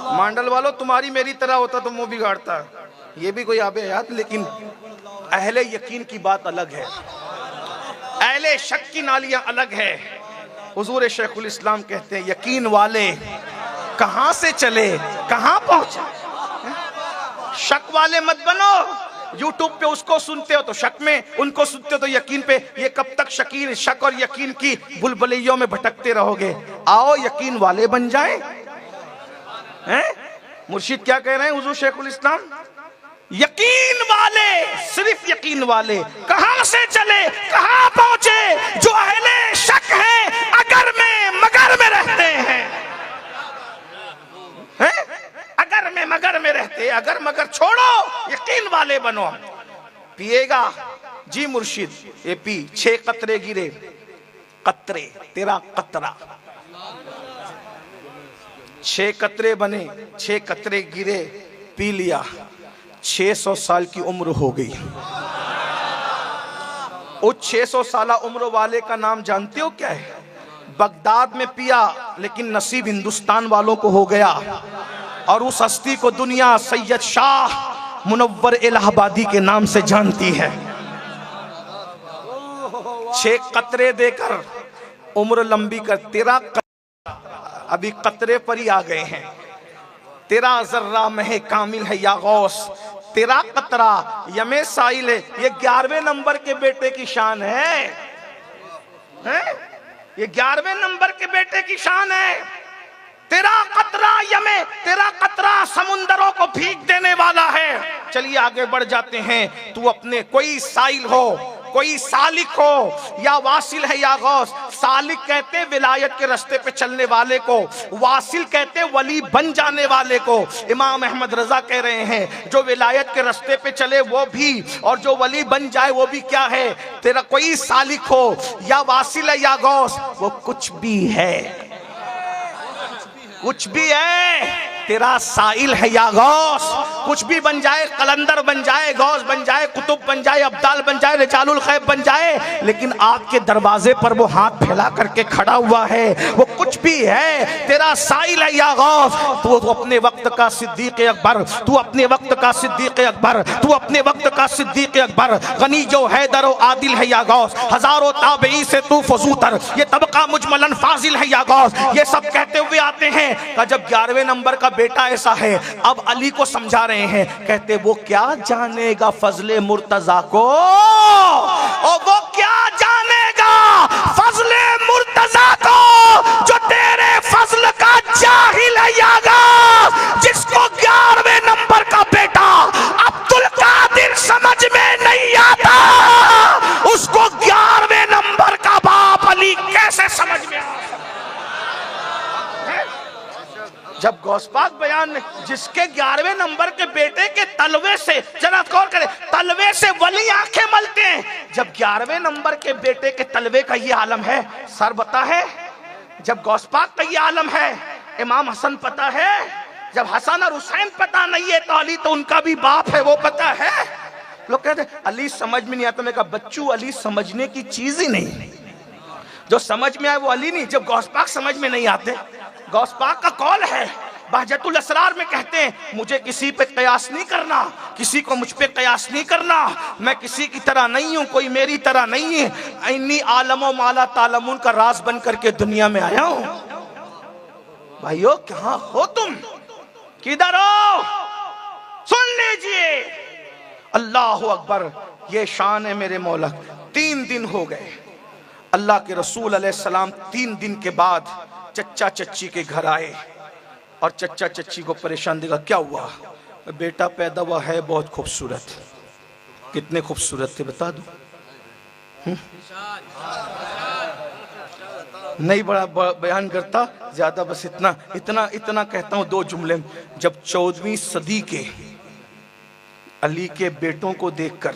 मांडल वालों, तुम्हारी मेरी तरह होता तो मुंह बिगाड़ता। ये भी कोई आबे हयात, लेकिन अहले यकीन की बात अलग है, अहले शक की नालियां अलग है। हुजूर शेखुल इस्लाम कहते हैं, यकीन वाले कहां से चले कहां पहुंचे। शक वाले मत बनो, यूट्यूब पे उसको सुनते हो तो शक में, उनको सुनते हो तो यकीन पे। ये कब तक शक और यकीन की बुलबुलियों में भटकते रहोगे? आओ यकीन वाले बन जाएं। हैं? मुर्शिद क्या कह रहे हैं हुजूर शेखुल इस्लाम? यकीन वाले, सिर्फ यकीन वाले कहां से चले कहां पहुंचे? जो अहले शक है अगर में मगर में रहते हैं, अगर में मगर में रहते, अगर मगर छोड़ो, यकीन वाले बनो। पिएगा? जी मुर्शिद, ये पी। 6 कतरे गिरे, कतरे तेरा कतरा, 6 कतरे बने, 6 कतरे गिरे, पी लिया, 600 साल की उम्र हो गई। उस 600 साल उम्र वाले का नाम जानते हो क्या है? बगदाद में पिया, लेकिन नसीब हिंदुस्तान वालों को हो गया। और उस हस्ती को दुनिया सैयद शाह मुनव्वर इलाहाबादी के नाम से जानती है। 6 कतरे देकर उम्र लंबी कर, तेरा अभी कतरे पर ही आ गए हैं। तेरा जर्रा महे कामिल है या गौस, तेरा कतरा यमे साइल है। ये 11वें नंबर के बेटे की शान है, ये 11वें नंबर के बेटे की शान है। तेरा कतरा यमे, तेरा कतरा समुंदरों को भीग देने वाला है। चलिए आगे बढ़ जाते हैं। तू अपने कोई साइल हो, कोई सालिक हो, या वासिल है या गौस। सालिक कहते विलायत के रास्ते पे चलने वाले को, वासिल कहते वली बन जाने वाले को। इमाम अहमद रजा कह रहे हैं जो विलायत के रास्ते पे चले वो भी, और जो वली बन जाए वो भी क्या है? तेरा कोई सालिक हो या वासिल है या गौस, वो कुछ भी है, कुछ भी है। तेरा साइल है या गौस, कुछ भी बन जाए, कलंदर बन जाए, गौस बन जाए, कुतुब बन जाए, अब्दाल बन जाए, रिजालुल खैब बन जाए, लेकिन आपके दरवाजे पर वो हाथ फैला करके खड़ा हुआ है, वो कुछ भी है। तेरा साइल है या गौस, तू अपने वक्त का सिद्दीक अकबर, तू अपने वक्त का सिद्दीक अकबर, तू अपने वक्त का सिद्दीक अकबर, गनी जो हैदर और आदिल है या गौस, हजारों ताबई से तू फजूतर, ये तबका मुजमलन फाजिल है या गौस। ये सब कहते हुए आते हैं कि जब 11वें नंबर का बेटा ऐसा है, अब अली को समझा रहे हैं, कहते वो क्या जानेगा फजले मुर्तजा को, और वो क्या जानेगा फजले मुर्तजा को, जो तेरे फजल का जाहिल है यागा। जिसको 11वें नंबर का बेटा अब्दुल कादिर समझ में नहीं आता, उसको 11वें नंबर का बाप अली कैसे समझ में आता? जब गौसपाक बयान, जिसके 11वें नंबर के बेटे के तलवे से, जरा गौर करें, तलवे से वली आंखें मलते हैं। जब 11वें नंबर के बेटे के तलवे का ये आलम है, सर पता है, जब गौसपाक का ये आलम है, इमाम हसन पता है, जब हसन और हुसैन पता नहीं है तो अली तो उनका भी बाप है, वो पता है। लोग कहते हैं अली समझ में नहीं आता। मैं कहा बच्चू, अली समझने की चीज ही नहीं, जो समझ में आए वो अली नहीं। जब गौसपाक समझ में नहीं आते, गौसपाक का कौल है, बहजतुल असरार में कहते हैं मुझे किसी पे कयास नहीं करना, किसी को मुझ पे कयास नहीं करना, मैं किसी की तरह नहीं हूं, कोई मेरी तरह नहीं है। इन्नी आलमो माला तालमुन का राज बन करके दुनिया में आया हूं। भाइयों कहां हो तुम, किधर हो? सुन लीजिए, अल्लाह अकबर, ये शान है मेरे मौला। 3 दिन हो गए, अल्लाह के रसूल अलैहिस्सलाम 3 दिन के बाद चच्चा चच्ची के घर आए, और चच्चा चच्ची को परेशान देखा। क्या हुआ? बेटा पैदा हुआ है, बहुत खूबसूरत। कितने खूबसूरत थे बता दो? नहीं बड़ा बयान करता ज्यादा, बस इतना इतना इतना कहता हूं 2 जुमले में। जब 14वीं सदी के अली के बेटों को देखकर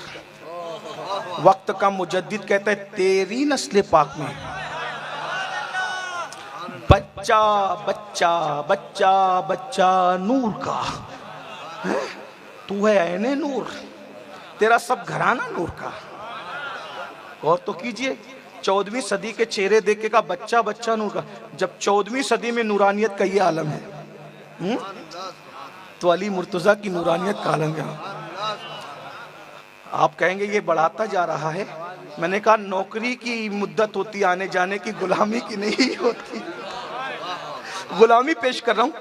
वक्त का मुजद्दिद कहता है तेरी नस्ल पाक में बच्चा बच्चा बच्चा बच्चा नूर का है? तू है ऐने नूर, तेरा सब घराना नूर का। और तो कीजिए, 14वीं सदी के चेहरे देख के का बच्चा बच्चा नूर का। जब 14वीं सदी में नूरानियत का ये आलम है, तो अली मुर्तजा की नूरानियत का आलम है। आप कहेंगे ये बढ़ाता जा रहा है। मैंने कहा नौकरी की मुद्दत होती आने जाने की, गुलामी की नहीं होती। गुलामी पेश कर रहा हूं,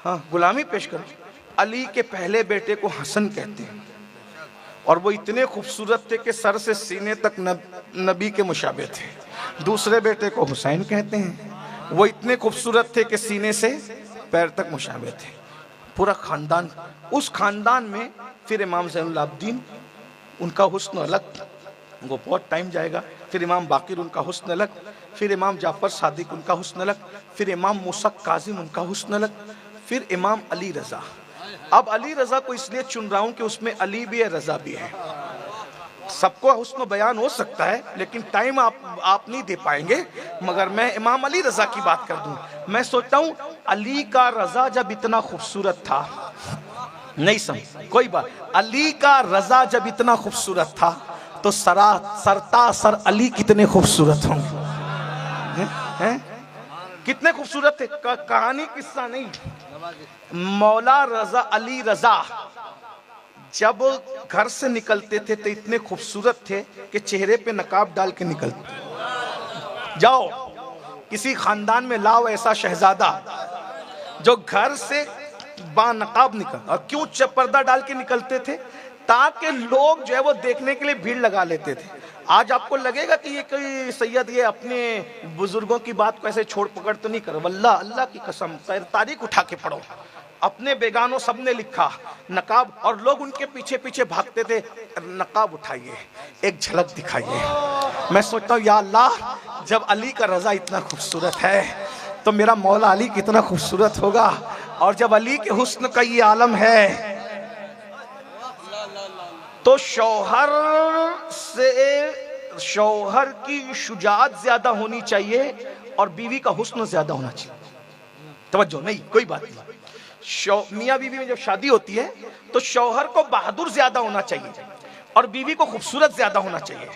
हाँ गुलामी पेश कर रहा हूं। अली के पहले बेटे को हसन कहते हैं, और वो इतने खूबसूरत थे कि सर से सीने तक नबी के मुशाबे थे। दूसरे बेटे को हुसैन कहते हैं, वो इतने खूबसूरत थे कि सीने से पैर तक मुशाबे थे। पूरा खानदान, उस खानदान में फिर इमाम ज़ैनुल आबिदीन, उनका हुस्न अलग, वो बहुत टाइम जाएगा। फिर इमाम बाकिर, उनका हुस्न अलग। फिर इमाम जाफर सादिक, उनका हुस्न अलग। फिर इमाम मूसा काजिम, उनका हुस्न अलग। फिर इमाम अली रज़ा। अब अली रज़ा को इसलिए चुन रहा हूं कि उसमें अली भी है, रज़ा भी है। सबको हुस्न बयान हो सकता है, लेकिन टाइम आप नहीं दे पाएंगे। मगर मैं इमाम अली रजा की बात कर दूं। मैं सोचता हूं अली का रजा जब इतना खूबसूरत था, नहीं समझ कोई बात, अली का रजा जब इतना खूबसूरत था तो सरता सर अली कितने खूबसूरत होंगे, कितने खूबसूरत थे। कहानी किस्सा नहीं। मौला रजा अली रजा जब घर से निकलते थे तो इतने खूबसूरत थे कि चेहरे पे नकाब डाल के निकलते। जाओ किसी खानदान में लाओ ऐसा शहजादा जो घर से बानकाब निकल, और क्यों पर्दा डाल के निकलते थे, ताकि लोग जो है वो देखने के लिए भीड़ लगा लेते थे। आज आपको लगेगा कि ये कोई सैयद ये अपने बुजुर्गों की बात को ऐसे छोड़ पकड़ तो नहीं कर, वल्लाह अल्लाह की कसम तारीख उठा के पढ़ो, अपने बेगानों सबने लिखा नकाब, और लोग उनके पीछे पीछे भागते थे, नकाब उठाइए एक झलक दिखाइए। मैं सोचता हूँ या अल्लाह जब अली का रजा इतना खूबसूरत है तो मेरा मौला अली कितना खूबसूरत होगा। और जब अली के हुस्न का ये आलम है तो शौहर की शुजाअत ज्यादा होनी चाहिए और बीवी का हुस्न ज्यादा होना चाहिए। तवज्जो नहीं, कोई बात नहीं। मियाँ बीवी में जब शादी होती है तो शौहर को बहादुर ज्यादा होना चाहिए और बीवी को खूबसूरत ज्यादा होना चाहिए।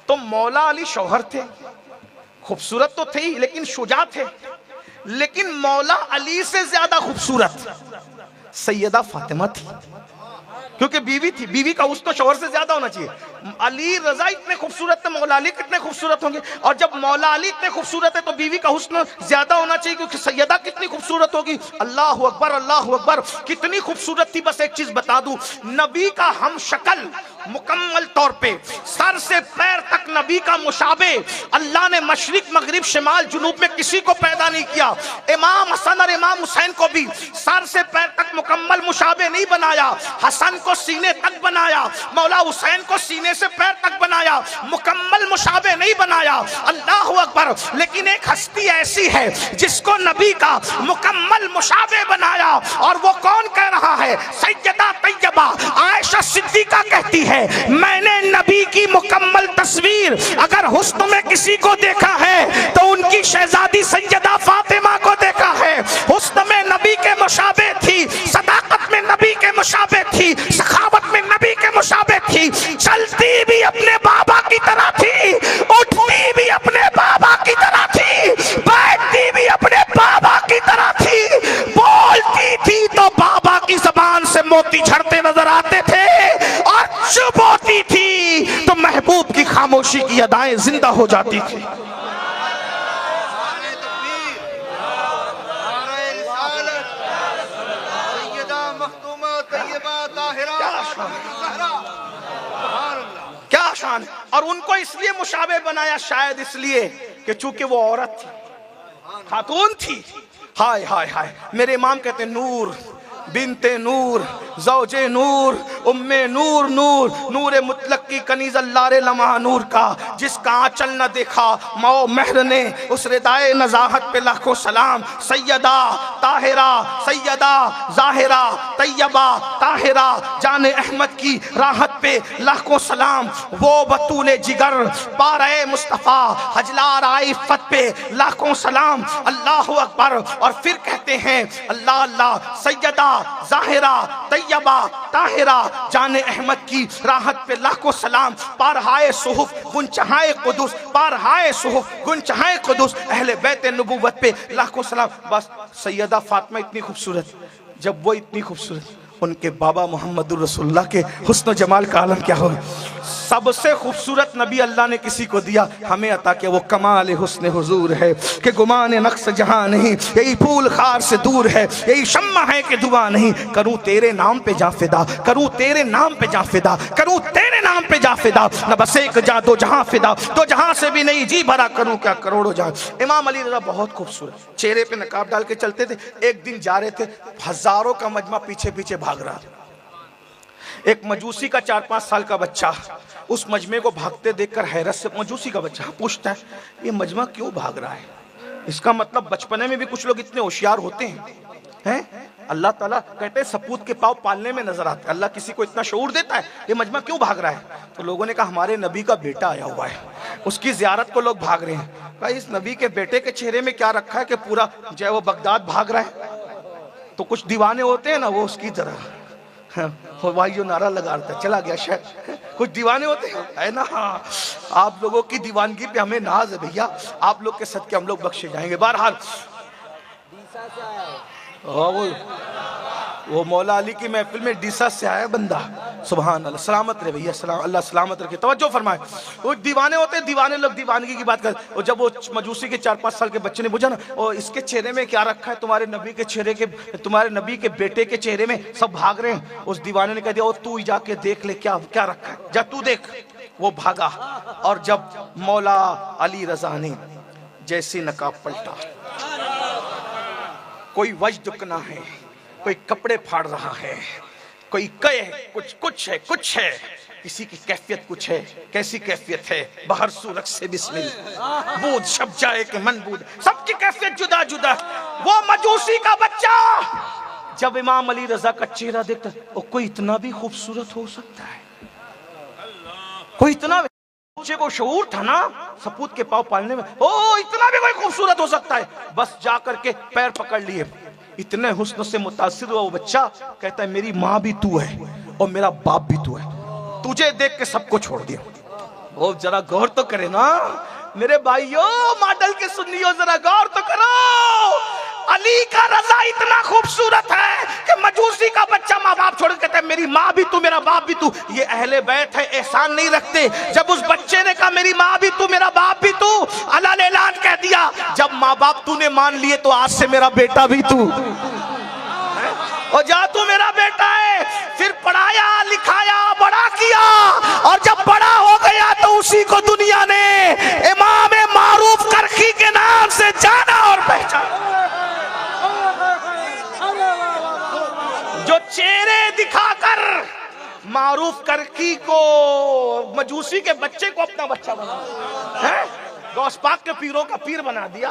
तो मौला अली शौहर थे, खूबसूरत तो थे ही लेकिन शुजा थे। लेकिन मौला अली से ज्यादा खूबसूरत सैयदा फातिमा थी, क्योंकि बीवी थी, बीवी का उसको शौहर से ज्यादा होना चाहिए। अली रजा इतने खूबसूरत थे, मौला अली कितने खूबसूरत होंगे। और जब मौला अली इतने खूबसूरत है तो बीवी का हुस्न ज्यादा होना चाहिए, क्योंकि सैयदा कितनी खूबसूरत होगी। अल्लाह अकबर अल्लाह अकबर, कितनी खूबसूरत थी। बस एक चीज बता दूं, नबी का हम शक्ल मुकम्मल तौर पे सर से पैर तक नबी का मुशाबे अल्लाह ने मशरिक मगरिब शिमाल जुनूब में किसी को पैदा नहीं किया। इमाम हसन और इमाम हुसैन को भी सर से पैर तक मुकम्मल मुशाबे नहीं बनाया, हसन को सीने तक बनाया, मौला हुसैन को सीने से पैर तक बनाया, मुकम्मल मुशाबे नहीं बनाया। अल्लाह अकबर। लेकिन एक हस्ती ऐसी है जिसको नबी का मुकम्मल मुशाबे बनाया, और वो कौन कह रहा है? सैयदा तैयबा आयशा सिद्दीका कहती है, मैंने नबी की मुकम्मल तस्वीर अगर हुस्न में किसी को देखा है तो उनकी शहजादी सैयदा फातिमा को देखा है। हुस्न में नबी के मुशाबे थी, सदाकत में नबी के मुशाबे थी, सखावत में नबी के मुशाबे थी, चलती भी अपने बाबा की तरह थी, उठती भी अपने बाबा की तरह थी, बैठती भी अपने बाबा की तरह थी, बोलती थी तो बाबा की जबान से मोती झड़ते नजर आते थे, और चुप होती थी तो महबूब की खामोशी की अदाएं जिंदा हो जाती थी। क्या शान। और उनको इसलिए मुशाबे बनाया, शायद इसलिए कि चूंकि वो औरत थी, खातून थी। हाय हाय हाय, मेरे इमाम कहते नूर बिनते नूर ज़ौजे नूर उम्मे नूर नूर नूर मुतलक की कनीज़ अल्लाह लम्हा नूर का, जिसका आंचल न देखा मौ महर ने, उस रिदाए नज़ाहत पे लाखों सलाम। सैयदा ताहिरा सैयदा ज़ाहिरा तैयबा ताहिरा जाने अहमद की राहत पे लाखों सलाम। वो बतूले जिगर पारे मुस्तफ़ा हजलार आइफ़त पे लाखों सलाम। अल्लाह अकबर। और फिर कहते हैं अल्लाह अल्लाह, सैयदा ज़ाहिरा तैयबा ताहिरा जाने अहमद की राहत पे लाखों सलाम। पारहाए सुहुफ गुंचहाए कुदुस, पारहाए सुहुफ गुंचहाए कुदुस, अहले बैत नबुव्वत पे लाखों सलाम। बस सैयदा फातिमा इतनी खूबसूरत, जब वो इतनी खूबसूरत, उनके बाबा मोहम्मदुर रसूलुल्लाह के हुस्न जमाल का आलम क्या होगा। सबसे खूबसूरत नबी अल्लाह ने किसी को दिया, हमें अता किया, वो कमाल हुस्न हुजूर है कि गुमान नक्श जहां नहीं, यही फूल खार से दूर है, यही शम्मा है कि दुआ नहीं। करूं तेरे नाम पे जा फिदा, करूं तेरे नाम पे जा फिदा, करूं तेरे नाम पे जा फिदा, न बस एक जा दो जहां फिदा, दो जहां से भी नहीं जी भरा करूं क्या करोड़ों जहां। इमाम अली रज़ा बहुत खूबसूरत, चेहरे पे नकाब डाल के चलते थे। एक दिन जा रहे थे, हजारों का मजमा पीछे पीछे भाग रहा। एक मजूसी का 4-5 साल का बच्चा उस मजमे को भागते देखकर हैरत से, मजूसी का बच्चा पूछता है, ये मजमा क्यों भाग रहा है? इसका मतलब बचपने में भी कुछ लोग इतने होशियार होते हैं, अल्लाह ताला कहते हैं सपूत के पाँव पालने में नजर आते हैं। अल्लाह किसी को इतना शऊर देता है, ये मजमा क्यों भाग रहा है? तो लोगों ने कहा हमारे नबी का बेटा आया हुआ है, उसकी जियारत को लोग भाग रहे हैं। कहा इस नबी के बेटे के चेहरे में क्या रखा है कि पूरा जो है वो बगदाद भाग रहा है? तो कुछ दीवाने होते हैं ना, वो उसकी तरह भाई जो नारा लगा रहा था चला गया शायद। कुछ दीवाने होते हैं है ना। हाँ, आप लोगों की दीवानगी पे हमें नाज है भैया, आप लोग के सदके हम लोग बख्शे जाएंगे। बहरहाल वो मौला अली की महफिल में डीसा से आया बंदा, सुभान अल्लाह, सलामत रहे भैया, अल्लाह सलामत रखे। तवज्जो फरमाए, वो दीवाने होते हैं, दीवाने लोग दीवानगी की बात कर। और जब वो मजूसी के 4-5 साल के बच्चे ने पूछा ना, और इसके चेहरे में क्या रखा है? तुम्हारे नबी के चेहरे के, तुम्हारे नबी के बेटे के चेहरे में, सब भाग रहे हैं। उस दीवाने ने कह दिया, तू जाके देख ले क्या क्या रखा है, जा तू देख। वो भागा, और जब मौला अली रजा ने जैसी नकाब पलटा, कोई वजद ना है, कोई कपड़े फाड़ रहा है, कोई कहे कुछ है, किसी की कैफियत कुछ है। कैसी कैफियत है? बाहर सूरज से बिस्मिल बूद शब जाए कि मन बूद, सबकी कैफियत जुदा जुदा। वो मजूसी का बच्चा जब इमाम अली रजा का चेहरा देखता, कोई इतना भी खूबसूरत हो सकता है? कोई इतना, बच्चे को शऊर था ना सपूत के पाँव पालने में, इतना भी कोई खूबसूरत हो सकता है? बस जा करके पैर पकड़ लिए, इतने हुस्न से मुतासिर हुआ वो बच्चा, कहता है मेरी माँ भी तू है और मेरा बाप भी तू है, तुझे देख के सबको छोड़ दिया। वो जरा गौर तो करे ना मेरे भाइयों, मॉडल के सुन्नियों, जरा गौर तो करो। अली का रजा इतना खूबसूरत है कि मजूसी का बच्चा माँ बाप छोड़ के कहता है मेरी माँ भी तू मेरा बाप भी तू। ये अहले बैत है, एहसान नहीं रखते। जब उस बच्चे ने कहा मेरी माँ भी तू मेरा बाप भी तू, अल्लाह ने ऐलान कह दिया, जब माँ बाप तूने मान लिए तो आज से मेरा बेटा भी तू, और जा तू मेरा बेटा है। फिर पढ़ाया लिखाया बड़ा किया, और जब बड़ा हो गया तो उसी को दुनिया ने इमाम मारूफ करखी के नाम से जाना और पहचाना। जो चेहरे दिखाकर मारूफ करखी को, मजूसी के बच्चे को अपना बच्चा बना है, गौस पाक के पीरों का पीर बना दिया।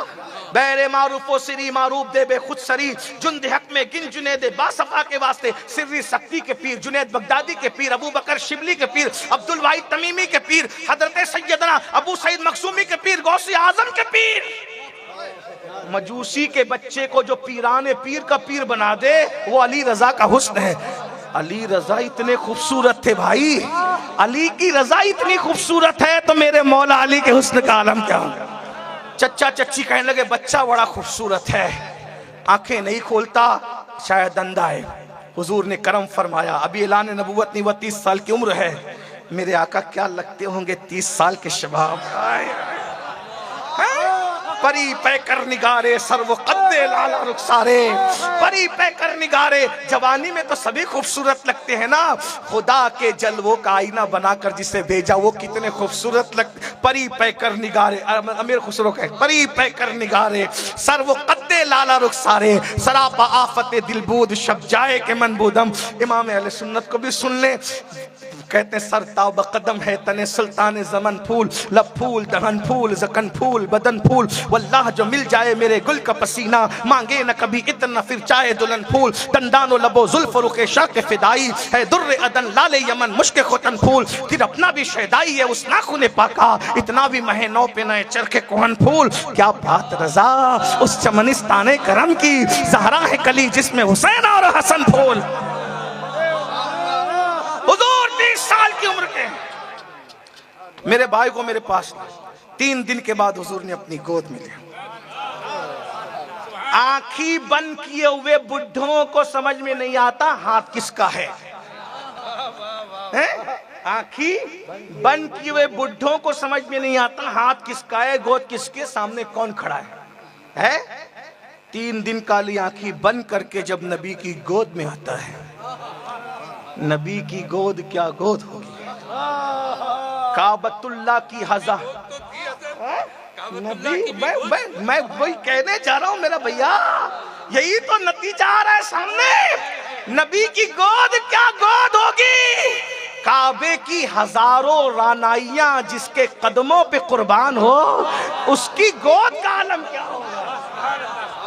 बैरे मारूफ ओ सिरी मारूफ दे बे खुद सरी, जुंद हक में गिन जुनेदे बासफा के वास्ते, सिर्री सख्ती के पीर जुनेद बगदादी के पीर, अबू बकर शिबली के पीर, अब्दुल वाहिद तमीमी के पीर, हजरत सैयदना अबू सईद मखसूमी के पीर, गौसी आजम के पीर। मजूसी के बच्चे को जो पीराने पीर का पीर बना दे, वो अली रजा का हुस्न है। अली रजा इतने खूबसूरत थे भाई, अली की रजा इतनी खूबसूरत है तो मेरे मौला अली के हुस्न का आलम क्या होगा। चच्चा चच्ची कहने लगे बच्चा बड़ा खूबसूरत है, आंखें नहीं खोलता शायद अंधा है। हुजूर ने करम फरमाया, अभी ऐलान नबूवत नहीं हुआ, 30 साल की उम्र है। मेरे आका क्या लगते होंगे 30 साल के शबाब। परी पैकर निगारे सर्व कद्दे लाला रुखसारे, परी पैकर निगारे। जवानी में तो सभी खूबसूरत लगते हैं ना, खुदा के जलवों का आईना बनाकर जिसे भेजा वो कितने खूबसूरत लगते। परी पैकर निगारे, अमीर खुसरो का परी पैकर निगारे सर्व कद्दे लाला रुखसारे, सरापा आफत दिलबूद शब जाए के मनबूदम। इमाम अहले सुन्नत को भी सुन ले, कहते हैं सरताव बकदम है तने सुल्तान जमन फूल, लब फूल दहन फूल जकन फूल बदन फूल, वल्लाह जो मिल जाए मेरे गुल का पसीना, मांगे न कभी इतना फिर चाहे दुल्हन फूल। तंदानो लबो जुल्फ रुखे शाह के फिदाई है, दुर्रे अदन लाले यमन मुश्क खुतन फूल। फिर अपना भी शहदाई है उस नाखुने पाका, इतना भी महीनों पे नए चरखे कोहन फूल। क्या बात रजा उस चमनिस्ताने करम की, ज़हरा है कली जिसमें हुसैन और हसन फूल। 30 साल की उम्र के मेरे भाई को मेरे पास 3 दिन के बाद हुजूर ने अपनी गोद में लिया। आंखी बंद किए हुए बुढ़ों को समझ में नहीं आता हाथ किसका है, आंखी बंद किए हुए बुढ़ों को समझ में नहीं आता हाथ किसका है, गोद किसके सामने कौन खड़ा है? 3 दिन काली आंखी बंद करके जब नबी की गोद में आता है, नबी की गोद क्या गोद होगी, काबतुल्लाह की हज़ा। नबी मैं वही कहने जा रहा हूं मेरा भैया, यही तो नतीजा आ रहा है सामने। नबी की गोद क्या गोद होगी, काबे की हजारों रानाइयां जिसके कदमों पे कुर्बान हो, उसकी गोद का आलम क्या होगा।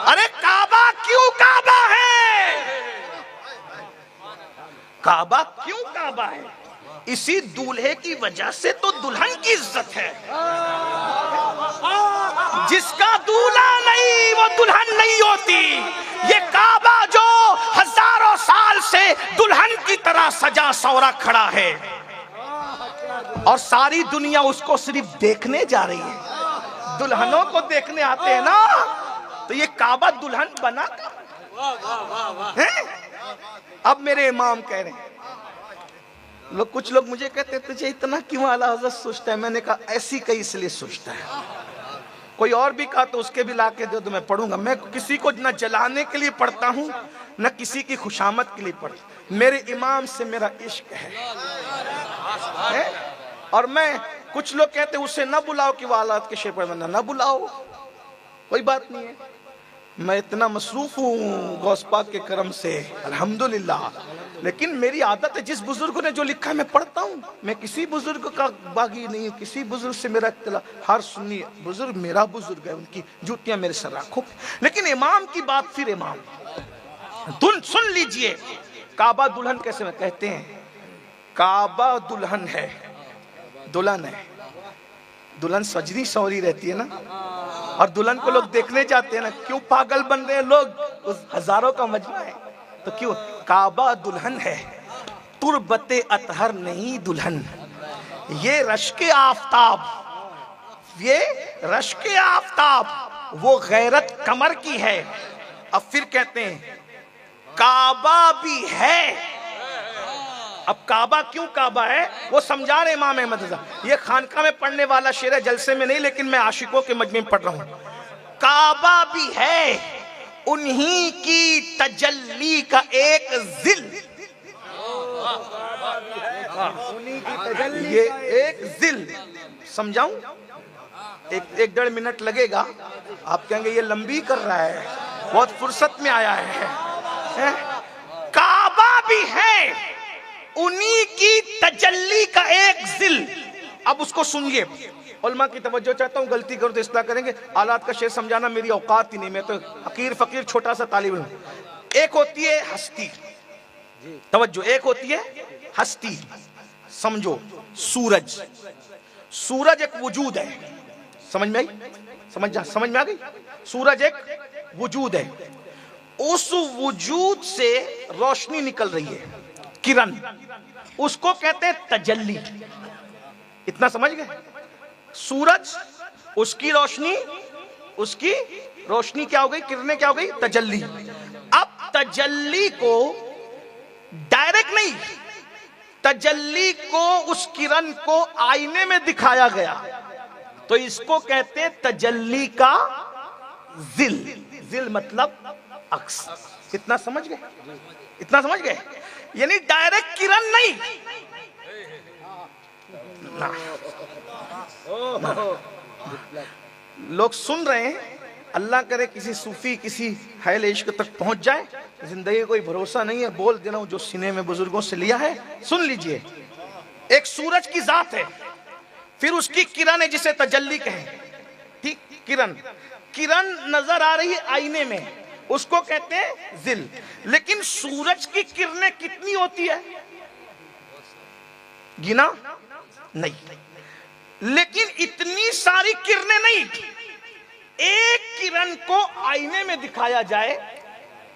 अरे काबा क्यों काबा है, काबा क्यों काबा है? इसी दूल्हे की वजह से तो दुल्हन की इज्जत है। जिसका दूल्हा नहीं वो दुल्हन नहीं होती। ये काबा जो हजारों साल से दुल्हन की तरह सजा सवरा खड़ा है और सारी दुनिया उसको सिर्फ देखने जा रही है। दुल्हनों को देखने आते हैं ना, तो ये काबा दुल्हन बना है। अब मेरे इमाम कह रहे हैं, कुछ लोग मुझे कहते तुझे इतना क्यों आला हज़रत सोचता है? मैंने कहा ऐसी कई इसलिए सोचता है। कोई और भी कहा तो उसके भी ला के दो तो मैं पढ़ूंगा। मैं किसी को न जलाने के लिए पढ़ता हूँ न किसी की खुशामद के लिए पढ़ता। मेरे इमाम से मेरा इश्क है? और मैं, कुछ लोग कहते उसे न बुलाओ कि वह आलात के शेर पढ़, न बुलाओ, कोई बात नहीं है। मैं इतना मसरूफ हूँ गौस पाक के करम से, अल्हम्दुलिल्लाह। लेकिन मेरी आदत है, जिस बुजुर्ग ने जो लिखा है मैं पढ़ता हूँ। मैं किसी बुजुर्ग का बागी नहीं हूँ, किसी बुजुर्ग से मेरा इख्तिलाफ। हर सुन्नी बुजुर्ग मेरा बुजुर्ग है, उनकी जूतियां मेरे सर रखो। लेकिन इमाम की बात, फिर इमाम सुन लीजिए। काबा दुल्हन कैसे में कहते हैं? काबा दुल्हन है, दुल्हन है। दुल्हन सजनी सवरी रहती है ना, और दुल्हन को लोग देखने जाते हैं ना। क्यों पागल बन रहे हैं लोग? उस हजारों का मजमा है तो क्यों? काबा दुल्हन है, तुरबते अतहर नहीं दुल्हन। ये रश्के आफताब, ये रश्के आफताब वो गैरत कमर की है। अब फिर कहते हैं काबा भी है। अब काबा क्यों काबा है वो समझा रहे इमाम अहमद रज़ा। ये खानका में पढ़ने वाला शेर है, जलसे में नहीं, लेकिन मैं आशिकों के मजमे में पढ़ रहा हूं। काबा भी है उन्हीं की तजल्ली का एक जिल। ये एक जिल समझाऊं? एक 1.5 मिनट लगेगा। आप कहेंगे ये लंबी कर रहा है, बहुत फुर्सत में आया है। काबा भी है उन्हीं की तजल्ली का एक जिल। अब उसको सुनिए, उलमा की तवज्जो चाहता हूँ, गलती करो तो इस्लाह करेंगे। आलात का शेर समझाना मेरी औकात ही नहीं, मैं तो हकीर फकीर छोटा सा तालिब हूँ। एक होती है हस्ती, तवज्जो, एक होती है हस्ती। समझो, सूरज, सूरज एक वजूद है। समझ में आई? समझ में आ गई? सूरज एक वजूद है, उस वजूद से रोशनी निकल रही है, किरण, उसको कहते हैं तजल्ली। इतना समझ गए? सूरज, उसकी रोशनी क्या हो गई? किरणें क्या हो गई? तजल्ली। अब तजल्ली को डायरेक्ट नहीं, तजल्ली को, उस किरण को आईने में दिखाया गया, तो इसको कहते हैं तजल्ली का जिल। जिल मतलब अक्स। इतना समझ गए? इतना समझ गए? यानी डायरेक्ट किरण नहीं ना। लोग सुन रहे हैं, अल्लाह करे किसी सूफी, किसी हैल इश्क तक पहुंच जाए। जिंदगी कोई भरोसा नहीं है, बोल देना जो सीने में बुजुर्गों से लिया है। सुन लीजिए, एक सूरज की जात है, फिर उसकी किरण है जिसे तजल्ली कहें। ठीक, किरण नजर आ रही है आईने में, उसको कहते हैं जिल। लेकिन सूरज की किरणें कितनी होती है? गिना नहीं। लेकिन इतनी सारी किरणें नहीं, एक किरण को आईने में दिखाया जाए,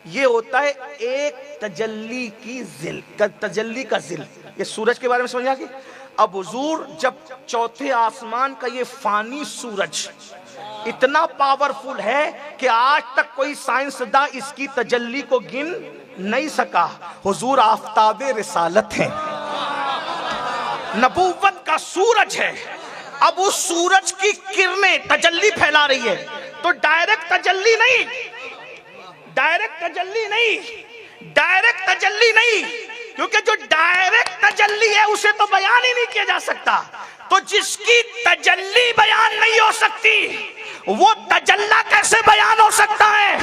ये होता है एक तजल्ली की जिल, तजल्ली का जिल। ये सूरज के बारे में समझ आ गई? अब हुजूर जब चौथे आसमान का ये फानी सूरज इतना पावरफुल है कि आज तक कोई साइंसदा इसकी तजल्ली को गिन नहीं सका। हुजूर आफताबे रिसालत हैं, नबूवत का सूरज है। अब उस सूरज की किरणें तजल्ली फैला रही है, तो डायरेक्ट तजल्ली नहीं, डायरेक्ट तजल्ली नहीं, डायरेक्ट तजल्ली नहीं, क्योंकि जो डायरेक्ट तजल्ली है उसे तो बयान ही नहीं किया जा सकता। तो जिसकी तजल्ली बयान नहीं हो सकती, वो तजल्ला कैसे बयान हो सकता है?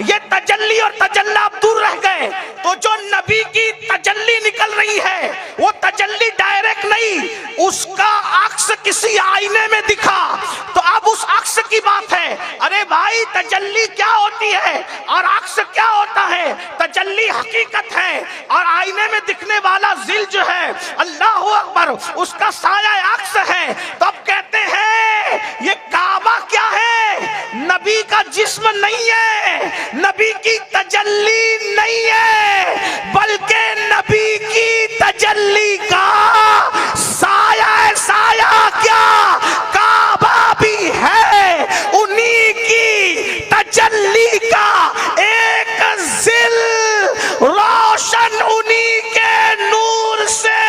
ये तजल्ली और तजल्ला अब दूर रह गए। तो जो नबी की तजल्ली निकल रही है वो तजल्ली डायरेक्ट नहीं, उसका अक्स किसी आईने में दिखा तो अब उस अक्स की बात है। अरे भाई तजल्ली क्या होती है और अक्स क्या होता है? तजल्ली हकीकत है और आईने में दिखने वाला जिल जो है अल्लाह अकबर उसका साया अक्स है। तो अब कहते हैं ये काबा क्या है? नबी का जिस्म नहीं है, नबी की तजल्ली नहीं है, बल्कि नबी की तजल्ली का साया है। साया क्या? काबा भी है उन्हीं की तजल्ली का एक जिल, रोशन उन्हीं के नूर से,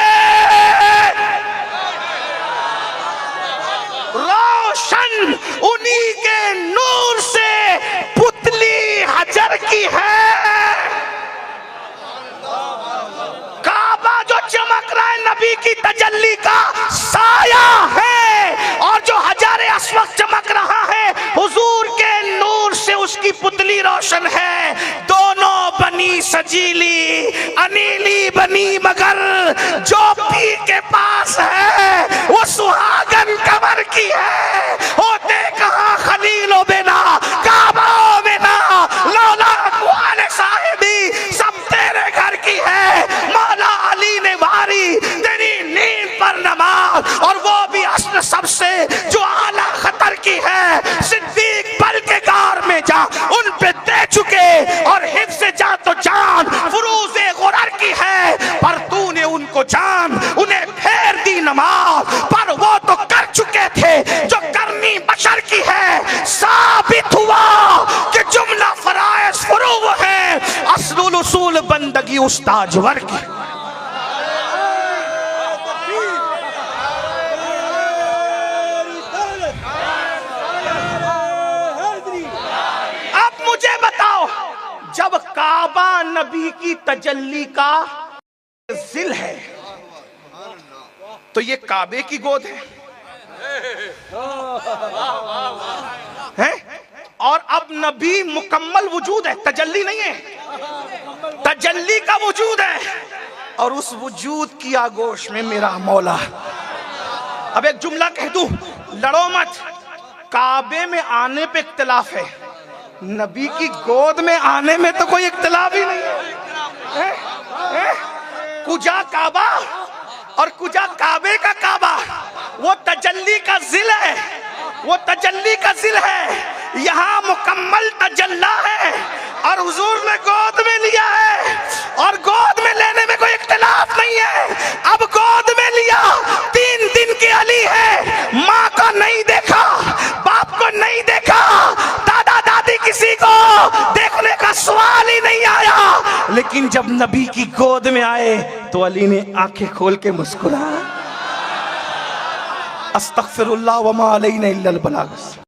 रोशन उन्हीं के नूर से पुतली हजर की है। काबा जो चमक रहा है नबी की तजल्ली का साया है और जो हजारे अस्वद चमक रहा है हुजूर के नूर से उसकी पुतली रोशन है। दोनों बनी सजीली अनीली बनी मगर जो पीर के पास है वो सुहागन कबर की है। होते कहाँ खलीलो बिना काबा बिना लौला कुआले साहिबी सब तेरे घर की है। मौला अली ने वारी तेरी नींद पर नमाज और वो भी अस्र सबसे जो आला खतर की है। सिद्दीक बल के गार में जा उन पे दे चुके और हिफ्ज़ से जा तो जान फुरूज़े गुरर की है, पर तूने उनको जान उन्हें फेर दी नमाज, पर वो तो कर चुके थे जो करनी बशर की है। साबित हुआ कि जुमला फराइज़ फुरूज़ है, अस्लुल उसूल बंदगी उस्ताजवर की। अब मुझे बताओ, जब काबा नबी की तजल्ली का जिल है तो ये काबे की गोद है और अब नबी मुकम्मल वजूद है, तजल्ली नहीं है, तजल्ली का वजूद है और उस वजूद की आगोश में मेरा मौला। अब एक जुमला कह दूं, लड़ो मत, काबे में आने पे इख्तिलाफ है, नबी की गोद में आने में तो कोई इख्तिलाफ ही नहीं है। कुजा काबा और कुजा काबे का काबा, वो तजल्ली का जिल है, वो तजल्ली का जिल है। यहाँ मुकम्मल तजल्ला है और हुजूर ने गोद में लिया है और गोद में लेने में कोई इख्तिलाफ नहीं है। अब गोद में लिया, 3 दिन की अली है, माँ को नहीं देखा, बाप को नहीं देखा, दादा दादी किसी को देखने का सवाल ही नहीं आया, लेकिन जब नबी की गोद में आए तो अली ने आंखें खोल के मुस्कुराया। अस्तगफिरुल्लाह व मा अलैना इल्लल बलाग।